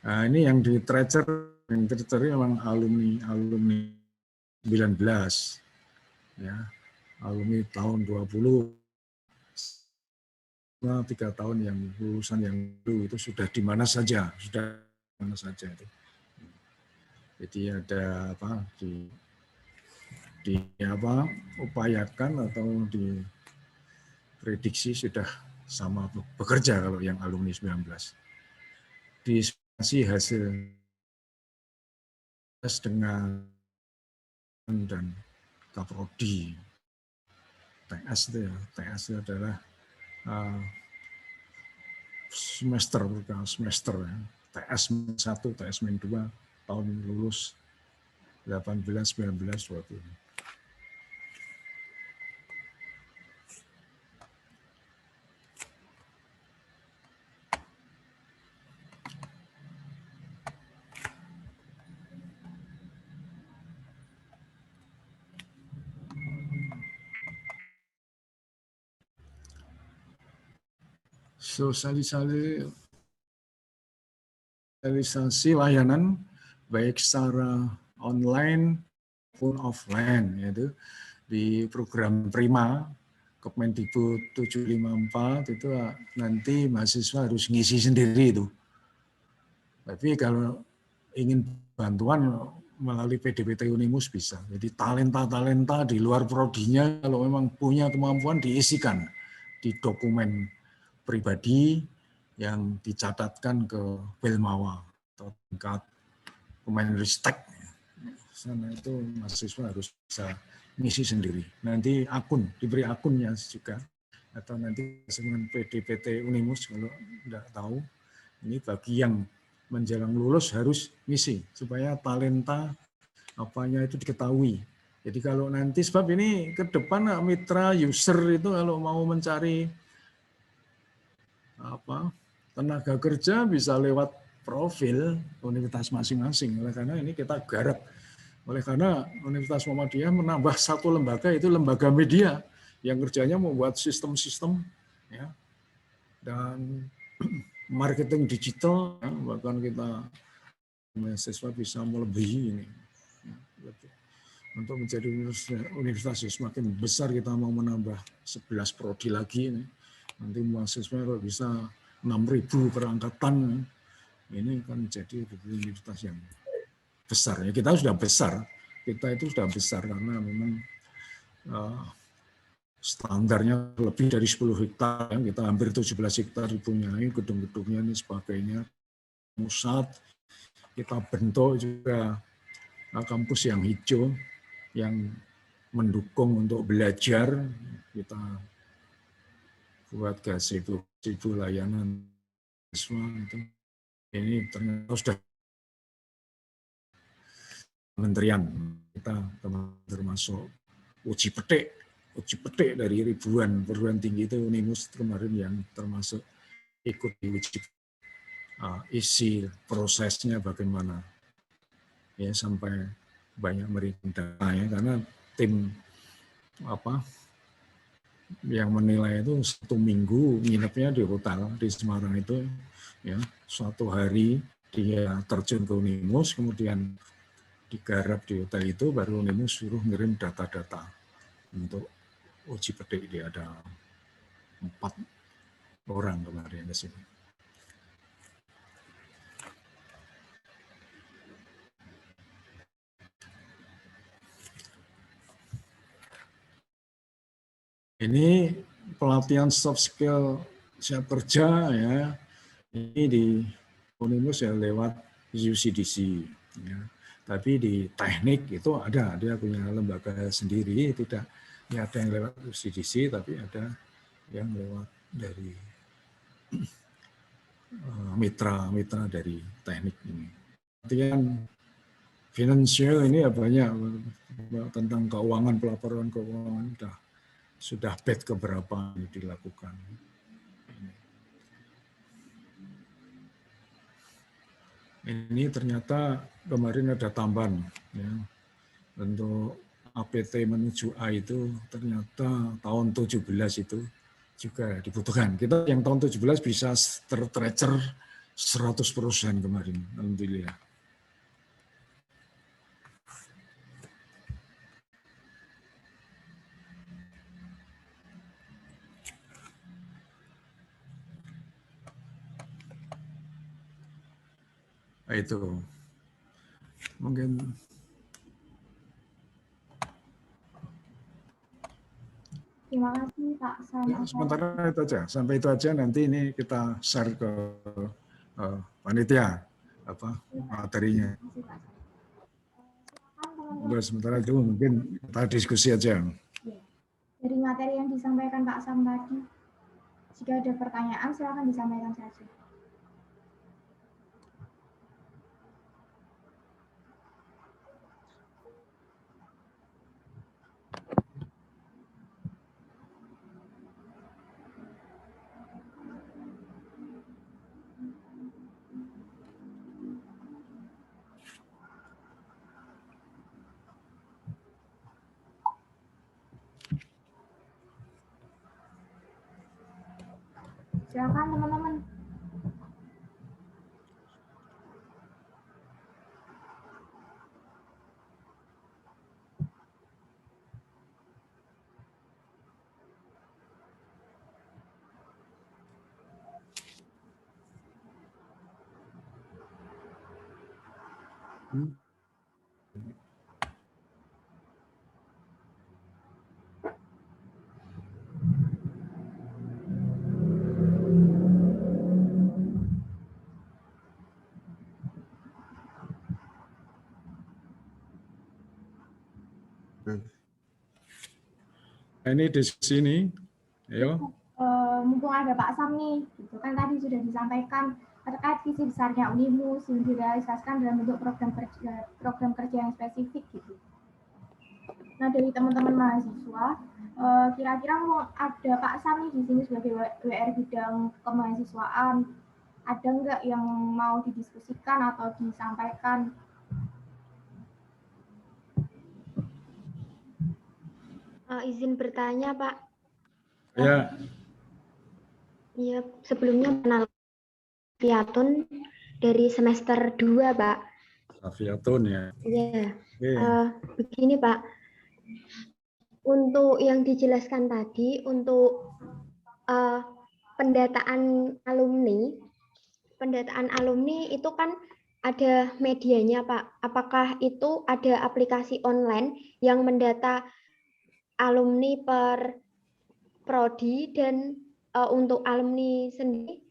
Nah, ini yang di tracer, yang tercari memang alumni 19 ya, alumni tahun 20 3 tahun yang lulusan yang dulu itu sudah di mana saja itu. Jadi ada upayakan atau diprediksi sudah sama bekerja kalau yang alumni 19. Dispensasi hasil tes dengan dan Kaprodi. TS itu ya, TS itu adalah semester ya. TS 1, TS 2 tahun lulus 18, 19, 20. Sosialisasi layanan baik secara online maupun offline, yaitu di program Prima Kemendikbud 754 itu nanti mahasiswa harus ngisi sendiri itu. Tapi kalau ingin bantuan melalui PDPT Unimus bisa. Jadi talenta-talenta di luar prodinya kalau memang punya kemampuan diisikan di dokumen pribadi yang dicatatkan ke Belmawa atau tingkat Kemenristek. Sana itu mahasiswa harus bisa ngisi sendiri. Nanti diberi akunnya juga. Atau nanti dengan PDPT Unimus kalau tidak tahu. Ini bagi yang menjelang lulus harus ngisi supaya talenta apanya itu diketahui. Jadi kalau nanti sebab ini ke depan mitra user itu kalau mau mencari tenaga kerja bisa lewat profil universitas masing-masing. Oleh karena ini kita garap. Oleh karena Universitas Muhammadiyah menambah satu lembaga, itu lembaga media yang kerjanya membuat sistem-sistem ya, dan marketing digital, ya, bahkan kita mahasiswa bisa melebihi ini. untuk menjadi universitas semakin besar, kita mau menambah 11 prodi lagi ini. Nanti mahasiswa kalau bisa 6.000 per angkatan, ini kan menjadi universitas yang besar. Ya, kita sudah besar, kita itu sudah besar karena memang standarnya lebih dari 10 hektar, kita hampir 17 hektar dipunyai, gedung-gedungnya ini sebagainya, pusat, kita bentuk juga kampus yang hijau, yang mendukung untuk belajar, kita buat gazebo layanan siswa itu. Ini ternyata sudah kementerian kita termasuk uji petik dari ribuan perguruan tinggi itu Unimus kemarin yang termasuk ikut diuji isi prosesnya bagaimana ya, sampai banyak merimpun data ya, karena tim yang menilai itu 1 minggu nginepnya di hotel di Semarang itu ya, 1 hari dia terjun ke Unimus, kemudian digarap di hotel itu, baru Unimus suruh ngirim data-data untuk uji petik. Dia ada 4 orang kemarin ke sini. Ini pelatihan soft skill siap kerja ya. Ini di Unimus ya lewat UCDC ya. Tapi di teknik itu ada, dia punya lembaga sendiri, tidak ya, ada yang lewat UCDC, tapi ada yang lewat dari mitra dari teknik ini. Pelatihan finansial ini ya banyak tentang keuangan, pelaporan keuangan sudah batch keberapa ini dilakukan. Ini ternyata kemarin ada tambahan ya, untuk APT menuju A itu ternyata tahun 17 itu juga dibutuhkan. Kita yang tahun 17 bisa tertracer 100% kemarin, alhamdulillah. Itu mungkin Terima kasih Pak Sam. Sementara itu aja, sampai itu aja, nanti ini kita share ke panitia materinya. Sementara itu mungkin kita diskusi aja. Dari materi yang disampaikan Pak Sam tadi, jika ada pertanyaan silakan disampaikan saja. Silakan teman-teman. Ini di sini, ayo. Mumpung ada Pak Sam nih, gitu kan tadi sudah disampaikan terkait visi besarnya Unimus yang direalisasikan dalam bentuk program kerja yang spesifik gitu. Nah dari teman-teman mahasiswa, kira-kira mau ada Pak Sam nih di sini sebagai WR bidang kemahasiswaan, ada nggak yang mau didiskusikan atau disampaikan? Izin bertanya, Pak. Ya. Iya, sebelumnya kenal Piatun dari semester 2, Pak. Safiatun ya. Iya, Oke. begini Pak, untuk yang dijelaskan tadi, untuk pendataan alumni itu kan ada medianya Pak. Apakah itu ada aplikasi online yang mendata alumni per prodi, dan untuk alumni sendiri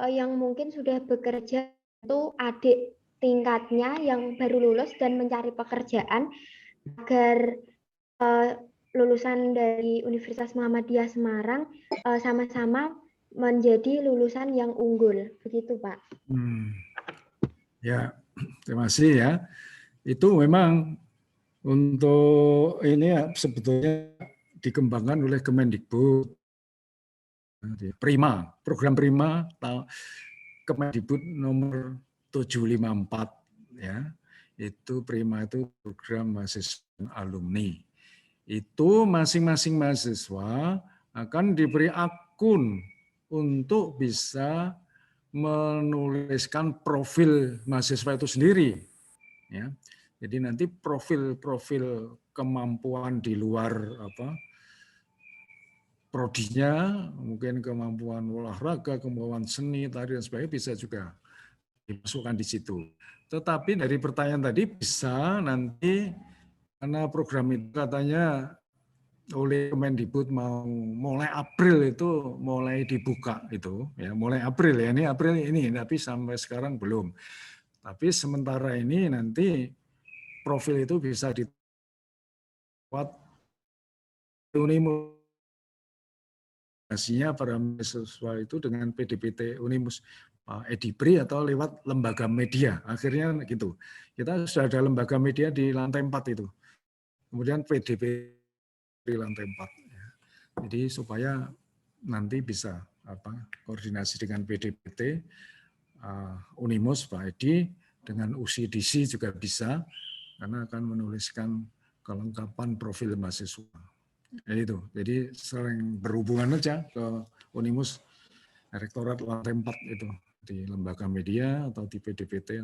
yang mungkin sudah bekerja itu adik tingkatnya yang baru lulus dan mencari pekerjaan, agar lulusan dari Universitas Muhammadiyah Semarang sama-sama menjadi lulusan yang unggul, begitu Pak. Ya, terima kasih ya. Itu memang untuk ini ya, sebetulnya dikembangkan oleh Kemendikbud. Prima, program Prima Kemendikbud nomor 754 ya. Itu Prima itu program mahasiswa alumni. Itu masing-masing mahasiswa akan diberi akun untuk bisa menuliskan profil mahasiswa itu sendiri. Ya. Jadi nanti profil kemampuan di luar prodinya, mungkin kemampuan olahraga, kemampuan seni, tari dan sebagainya bisa juga dimasukkan di situ. Tetapi dari pertanyaan tadi bisa nanti karena program itu katanya oleh Kemendikbud mau mulai April itu mulai dibuka itu ya, mulai April ya, ini April ini, tapi sampai sekarang belum. Tapi sementara ini nanti profil itu bisa dibuat Unimus para mahasiswa itu dengan PDPT Unimus Edibri atau lewat lembaga media. Akhirnya gitu. Kita sudah ada lembaga media di lantai 4 itu. Kemudian PDP di lantai 4. Jadi supaya nanti bisa koordinasi dengan PDPT Unimus Pak Edi, dengan UCDC juga bisa, karena akan menuliskan kelengkapan profil mahasiswa. Ya itu, jadi sering berhubungan aja ke Unimus Rektorat lantai 4 itu, di lembaga media atau di PDPT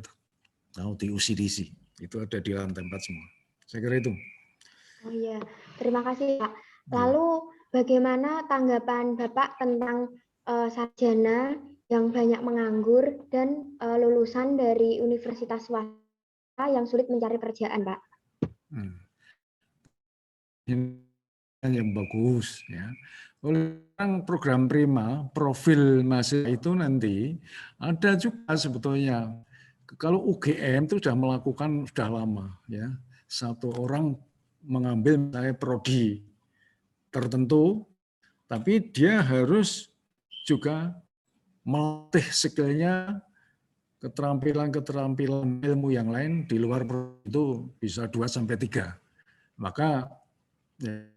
atau di UCDC. Itu ada di lantai 4 semua. Saya kira itu. Oh iya, terima kasih Pak. Lalu bagaimana tanggapan Bapak tentang sarjana yang banyak menganggur dan lulusan dari universitas swasta yang sulit mencari pekerjaan, Pak? Ini yang bagus ya. Oleh program Prima, profil mahasiswa itu nanti ada juga sebetulnya. Kalau UGM itu sudah melakukan sudah lama ya. Satu orang mengambil misalnya prodi tertentu, tapi dia harus juga melatih skillnya, keterampilan ilmu yang lain di luar itu bisa 2-3. Maka ya,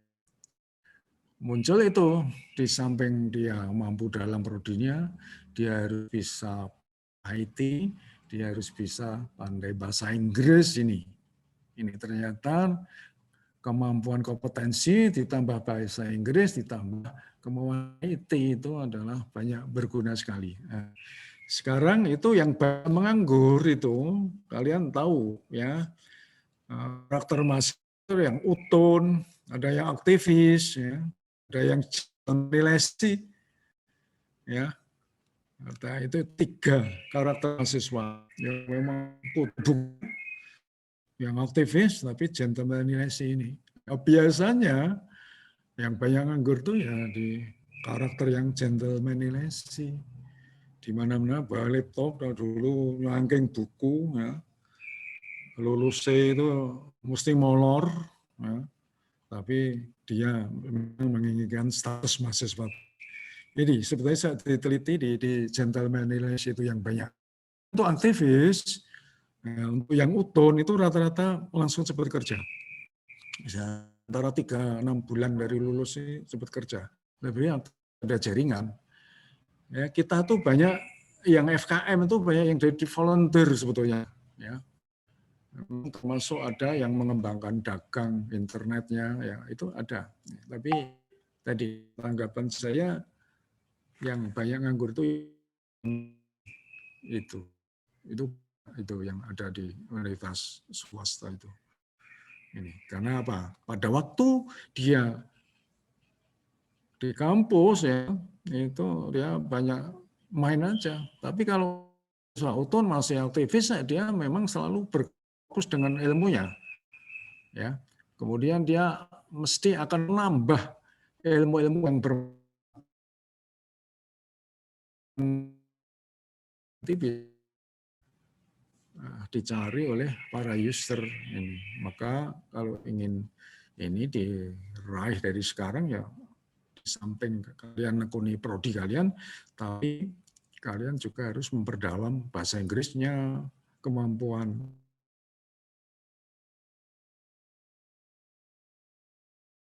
muncul itu di samping dia mampu dalam prodinya, dia harus bisa IT, dia harus bisa pandai bahasa Inggris ini. Ini ternyata kemampuan kompetensi ditambah bahasa Inggris ditambah kemampuan IT itu adalah banyak berguna sekali. Nah, sekarang itu yang menganggur itu kalian tahu ya, karakter mahasiswa yang utun, ada yang aktivis ya, ada yang relasi ya. Nah, itu 3 karakter mahasiswa yang memang tubuh yang aktivis tapi gentlemanliness ini. Nah, biasanya yang banyak nganggur tuh ya di karakter yang gentlemanliness, di mana-mana bawa laptop dulu nyangking buku ya. Lulus itu mesti molor ya. Tapi dia menginginkan status mahasiswa. Jadi sebetulnya saya diteliti di gentlemanliness itu yang banyak. Untuk aktivis, untuk yang utun itu rata-rata langsung cepat kerja. Bisa antara 3-6 bulan dari lulus sih cepat kerja. Lebih ada jaringan. Ya, kita tuh banyak yang FKM itu banyak yang jadi volunteer sebetulnya. Ya. Termasuk ada yang mengembangkan dagang internetnya, ya itu ada. Tapi tadi tanggapan saya yang banyak nganggur itu itu yang ada di universitas swasta itu. Ini karena apa? Pada waktu dia di kampus ya itu dia banyak main aja. Tapi kalau Utun masih aktivis, dia memang selalu berfokus dengan ilmunya. Ya, kemudian dia mesti akan menambah ilmu-ilmu yang dicari oleh para user ini. Maka kalau ingin ini diraih dari sekarang ya di samping kalian nekuni prodi kalian, tapi kalian juga harus memperdalam bahasa Inggrisnya, kemampuan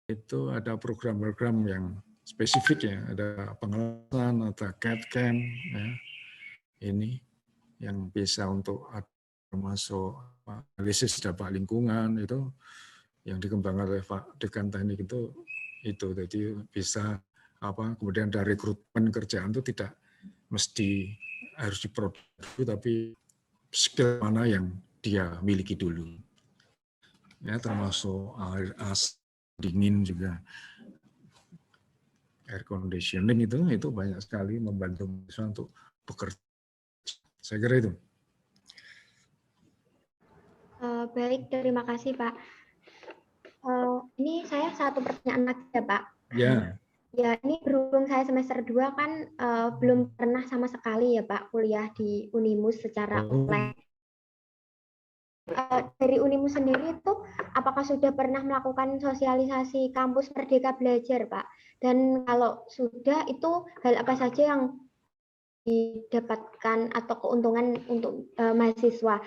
itu ada program-program yang spesifik ya, ada pengelasan, ada CAD/CAM ya. Ini yang bisa untuk termasuk analisis dampak lingkungan itu yang dikembangkan oleh Pak Dekan Teknik itu jadi bisa kemudian dari rekrutmen kerjaan itu tidak mesti harus diproduksi tapi skill mana yang dia miliki dulu ya, termasuk air dingin juga, air conditioning itu banyak sekali membantu mahasiswa untuk bekerja. Saya kira itu. Baik, terima kasih Pak. Ini saya satu pertanyaan lagi ya Pak. Ya. Ya, ini berhubung saya semester 2 kan belum pernah sama sekali ya Pak kuliah di Unimus secara online. Dari Unimus sendiri itu apakah sudah pernah melakukan sosialisasi kampus Merdeka Belajar Pak? Dan kalau sudah itu hal apa saja yang didapatkan atau keuntungan untuk mahasiswa?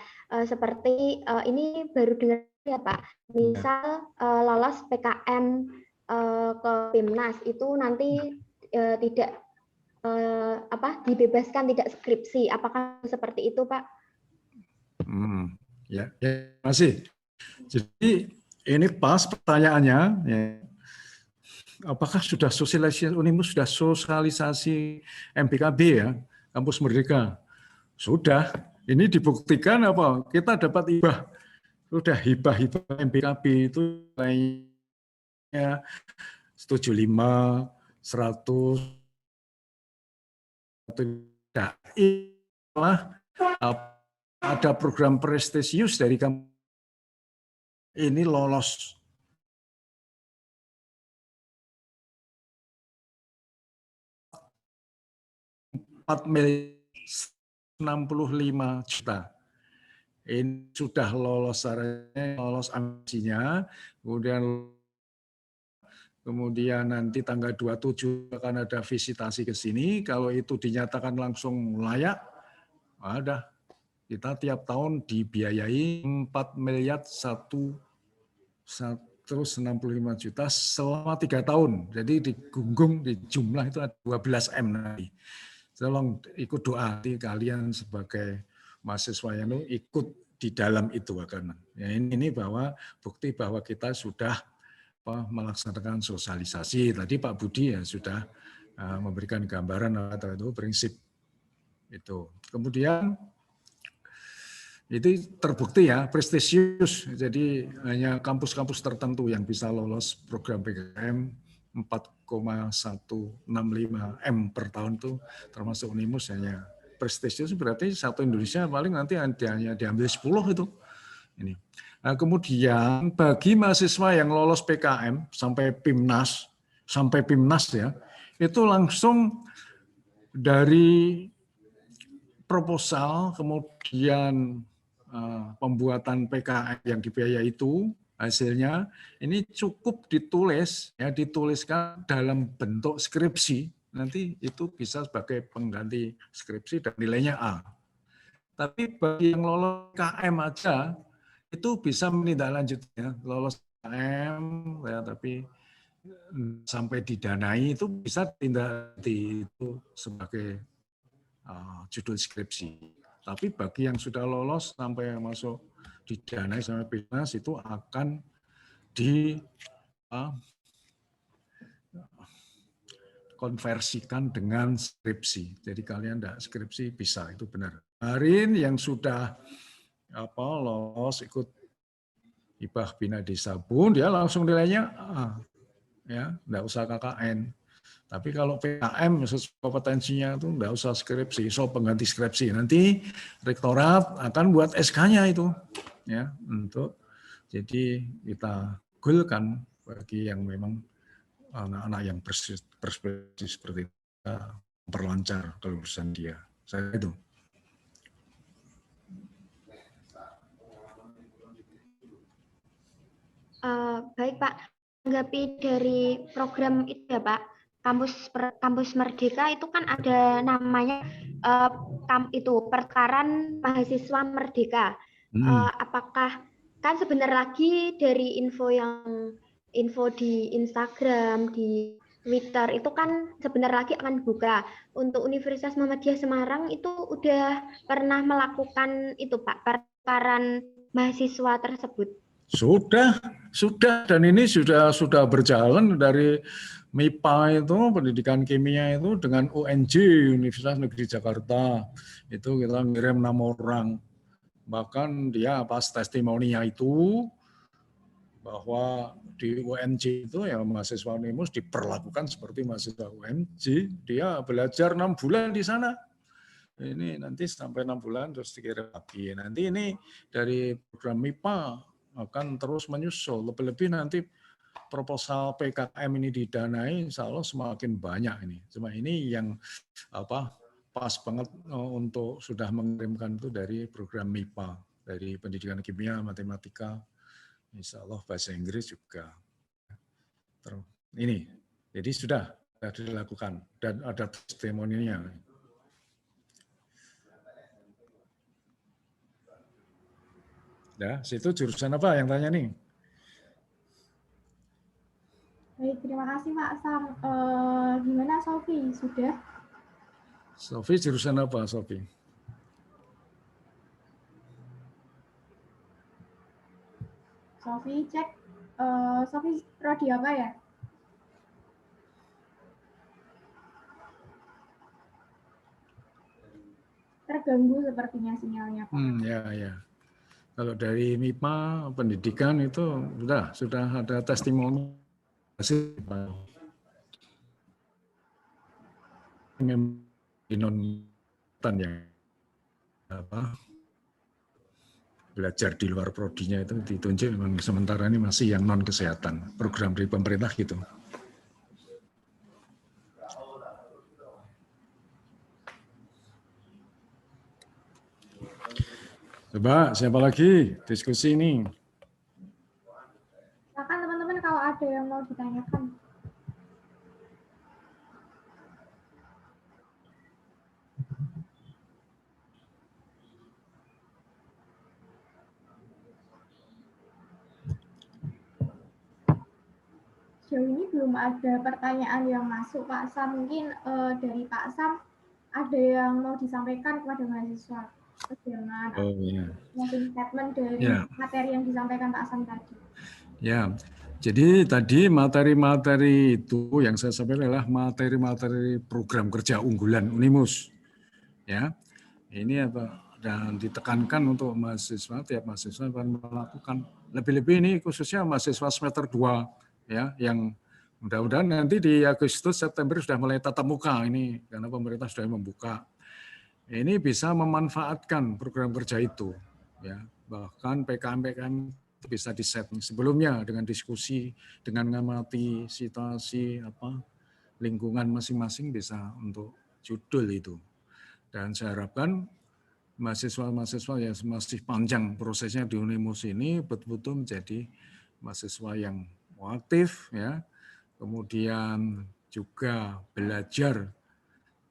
Seperti ini baru dengar ya Pak, misal lolos PKM ke PIMNAS itu nanti tidak dibebaskan tidak skripsi, apakah seperti itu Pak? Ya, masih. Jadi ini pas pertanyaannya. Ya. Apakah sudah sosialisasi Unimus sudah sosialisasi MBKB ya, Kampus Merdeka? Sudah. Ini dibuktikan apa? Kita dapat hibah. Sudah hibah MBKB itu nilainya 75, 100. Tidak. Ada program prestisius dari kampus ini lolos. $4.065.000.000. Ini sudah lolos ambisinya, kemudian nanti tanggal 27 akan ada visitasi ke sini. Kalau itu dinyatakan langsung layak, ada. Kita tiap tahun dibiayai 4.165.000.000 selama 3 tahun. Jadi digunggung di jumlah itu ada 12 M nanti. Tolong ikut doa di kalian sebagai mahasiswa yang ikut di dalam itu akan. Ya, ini bahwa bukti bahwa kita sudah melaksanakan sosialisasi. Tadi Pak Budi ya sudah memberikan gambaran atau itu prinsip itu. Kemudian itu terbukti ya prestisius. Jadi hanya kampus-kampus tertentu yang bisa lolos program PKM 4,165 M per tahun itu termasuk Unimus hanya prestisius, berarti satu Indonesia paling nanti hanya diambil 10 itu. Ini. Nah, kemudian bagi mahasiswa yang lolos PKM sampai PIMNAS ya, itu langsung dari proposal kemudian pembuatan PKM yang dibiayai itu hasilnya ini cukup dituliskan dalam bentuk skripsi, nanti itu bisa sebagai pengganti skripsi dan nilainya A. Tapi bagi yang lolos KM aja itu bisa menindaklanjutinya, lolos KM ya, tapi sampai didanai itu bisa tindak itu sebagai judul skripsi. Tapi bagi yang sudah lolos sampai masuk didanai sampai PIMNAS itu akan dikonversikan dengan skripsi. Jadi kalian tidak skripsi bisa, itu benar. Kemarin yang sudah lolos ikut hibah bina desa pun dia langsung nilainya A, ya, enggak usah KKN. Tapi kalau PKM sesuai kompetensinya itu enggak usah skripsi, so pengganti skripsi. Nanti rektorat akan buat SK-nya itu, ya, untuk jadi kita goalkan bagi yang memang anak-anak yang berprestasi seperti itu, memperlancar kelulusan dia. Saya itu. Baik Pak, tanggapi dari program itu ya Pak, kampus Merdeka itu kan ada namanya itu pertukaran mahasiswa Merdeka. Apakah kan sebentar lagi dari info di Instagram, di Twitter itu kan sebentar lagi akan buka. Untuk Universitas Muhammadiyah Semarang itu udah pernah melakukan itu Pak, pertukaran mahasiswa tersebut. Sudah, dan ini sudah berjalan dari MIPA itu, pendidikan kimia itu dengan UNJ, Universitas Negeri Jakarta, itu kita ngirim 6 orang. Bahkan dia pas testimoninya itu, bahwa di UNJ itu ya mahasiswa Unimus diperlakukan seperti mahasiswa UNJ, dia belajar 6 bulan di sana. Ini nanti sampai 6 bulan terus dikirim lagi. Nanti ini dari program MIPA akan terus menyusul. Lebih-lebih nanti proposal PKM ini didanai, insya Allah semakin banyak ini. Cuma ini yang pas banget untuk sudah mengirimkan itu dari program MIPA, dari pendidikan kimia, matematika, insya Allah bahasa Inggris juga. Terus ini, jadi sudah dilakukan dan ada testimoninya. Ya, situ jurusan apa yang tanya nih? Baik, terima kasih Pak Sam. Gimana Sofi? Sudah? Sofi jurusan apa, Sofi? Sofi cek. Sofi prodi apa ya? Terganggu sepertinya sinyalnya Pak. Ya. Kalau dari MIPA pendidikan itu sudah ada testimoni non yang belajar di luar prodinya itu ditunjuk, memang sementara ini masih yang non kesehatan, program dari pemerintah gitu. Coba siapa lagi diskusi ini? Silakan teman-teman kalau ada yang mau ditanyakan. Sejauh ini belum ada pertanyaan yang masuk Pak Sam. Mungkin dari Pak Sam ada yang mau disampaikan kepada mahasiswa. Mungkin statement dari materi yang disampaikan Pak Sam tadi. Ya, jadi tadi materi-materi itu yang saya sampaikan adalah materi-materi program kerja unggulan Unimus. Ya, ini dan ditekankan untuk mahasiswa, tiap mahasiswa akan melakukan lebih-lebih ini khususnya mahasiswa semester 2 ya, yang mudah-mudahan nanti di Agustus September sudah mulai tatap muka ini karena pemerintah sudah membuka. Ini bisa memanfaatkan program kerja itu, ya. Bahkan PKM itu bisa di-set sebelumnya dengan diskusi, dengan mengamati situasi lingkungan masing-masing bisa untuk judul itu. Dan saya harapkan mahasiswa-mahasiswa yang masih panjang prosesnya di Unimus ini betul-betul menjadi mahasiswa yang aktif, ya. Kemudian juga belajar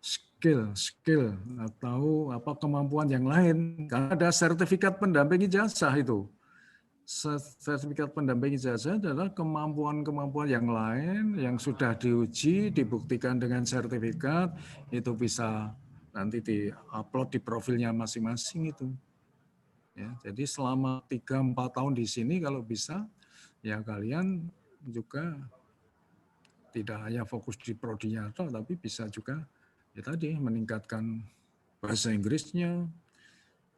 skill atau kemampuan yang lain, karena ada sertifikat pendamping ijazah itu. Sertifikat pendamping ijazah adalah kemampuan-kemampuan yang lain yang sudah diuji, dibuktikan dengan sertifikat, itu bisa nanti di-upload di profilnya masing-masing itu. Ya, jadi selama 3-4 tahun di sini kalau bisa, ya kalian juga tidak hanya fokus di prodinya, tapi bisa juga ya tadi meningkatkan bahasa Inggrisnya,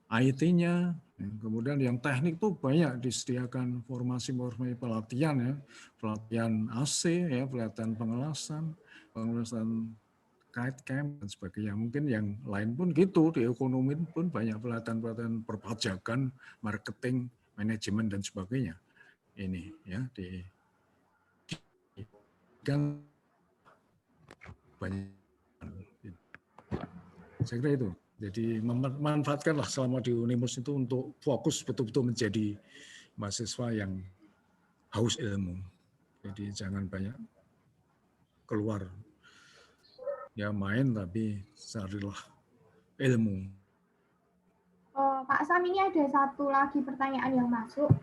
IT-nya, Kemudian yang teknik tuh banyak disediakan formasi-formasi pelatihan ya, pelatihan AC ya, pelatihan pengelasan kite camp dan sebagainya. Mungkin yang lain pun gitu, di ekonomi pun banyak pelatihan-pelatihan perpajakan, marketing, manajemen dan sebagainya. Ini ya kan banyak. Saya kira itu. Jadi memanfaatkanlah selama di Unimus itu untuk fokus betul-betul menjadi mahasiswa yang haus ilmu. Jadi jangan banyak keluar ya main, tapi carilah ilmu. Pak Sam, ini ada satu lagi pertanyaan yang masuk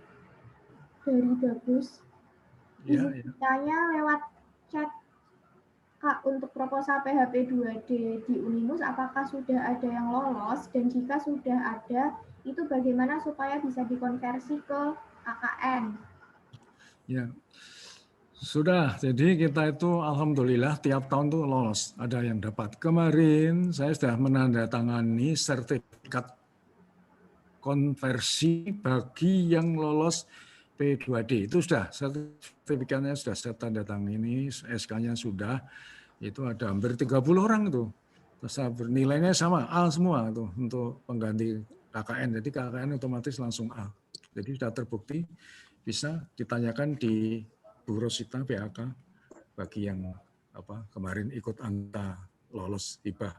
dari Bagus. Ya, Izin bertanya lewat chat, Kak, untuk proposal PHP 2D di Unimus, apakah sudah ada yang lolos? Dan jika sudah ada, itu bagaimana supaya bisa dikonversi ke KKN? Ya, sudah. Jadi kita itu alhamdulillah tiap tahun tuh lolos. Ada yang dapat. Kemarin saya sudah menandatangani sertifikat konversi bagi yang lolos P2D. Itu sudah, sertifikatnya sudah saya tanda tangani, SK-nya sudah. Itu ada hampir 30 orang itu. Terus nilainya sama, A semua itu untuk pengganti KKN. Jadi KKN otomatis langsung A. Jadi sudah terbukti, bisa ditanyakan di Bu Rosita PAK bagi yang kemarin ikut angka lolos hibah.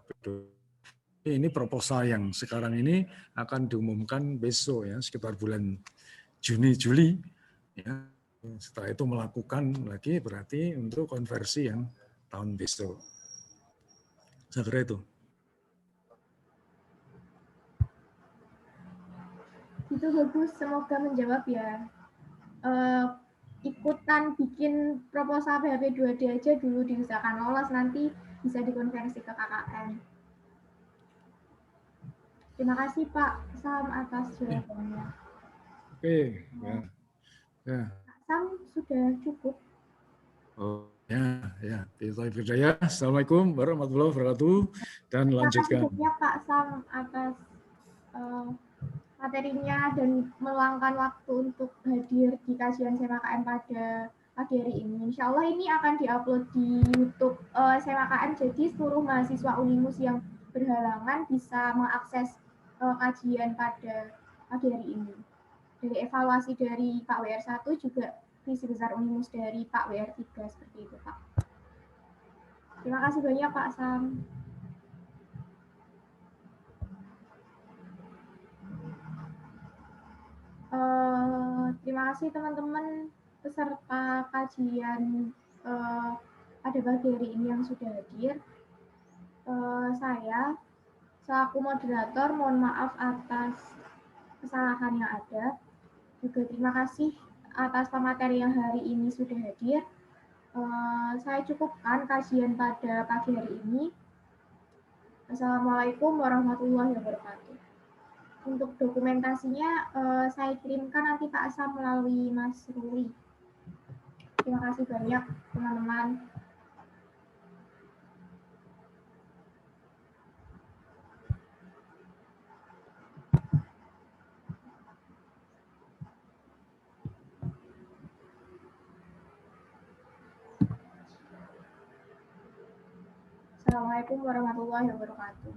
Ini proposal yang sekarang ini akan diumumkan besok ya, sekitar bulan Juni Juli ya. Setelah itu melakukan lagi berarti untuk konversi yang tahun besok. Saya kira itu. Itu bagus, semoga menjawab ya. Ikutan bikin proposal PHP 2D aja dulu, diusahakan lolos, nanti bisa dikonversi ke KKN. Terima kasih Pak Sam atas jawabannya. Oke, ya. Pak Sam sudah cukup. Oh, ya. Assalamualaikum warahmatullahi wabarakatuh. Dan lanjutkan. Terima kasih banyak Pak Sam atas materinya dan meluangkan waktu untuk hadir di kajian SEMAKN pada pagi hari ini. Insya Allah ini akan diupload di YouTube SEMAKN, jadi seluruh mahasiswa Unimus yang berhalangan bisa mengakses kajian pada pagi hari ini. Dari evaluasi dari Pak WR1 juga visi besar Unimus dari Pak WR3 seperti itu Pak. Terima kasih banyak Pak Sam. Terima kasih teman-teman peserta kajian pada pagi hari ini yang sudah hadir. Saya selaku moderator mohon maaf atas kesalahan yang ada. Juga terima kasih atas pemateri yang hari ini sudah hadir. Saya cukupkan kajian pada pagi hari ini. Assalamualaikum warahmatullahi wabarakatuh. Untuk dokumentasinya saya kirimkan nanti Pak Asam melalui Mas Ruli. Terima kasih banyak teman-teman. Assalamualaikum warahmatullahi wabarakatuh.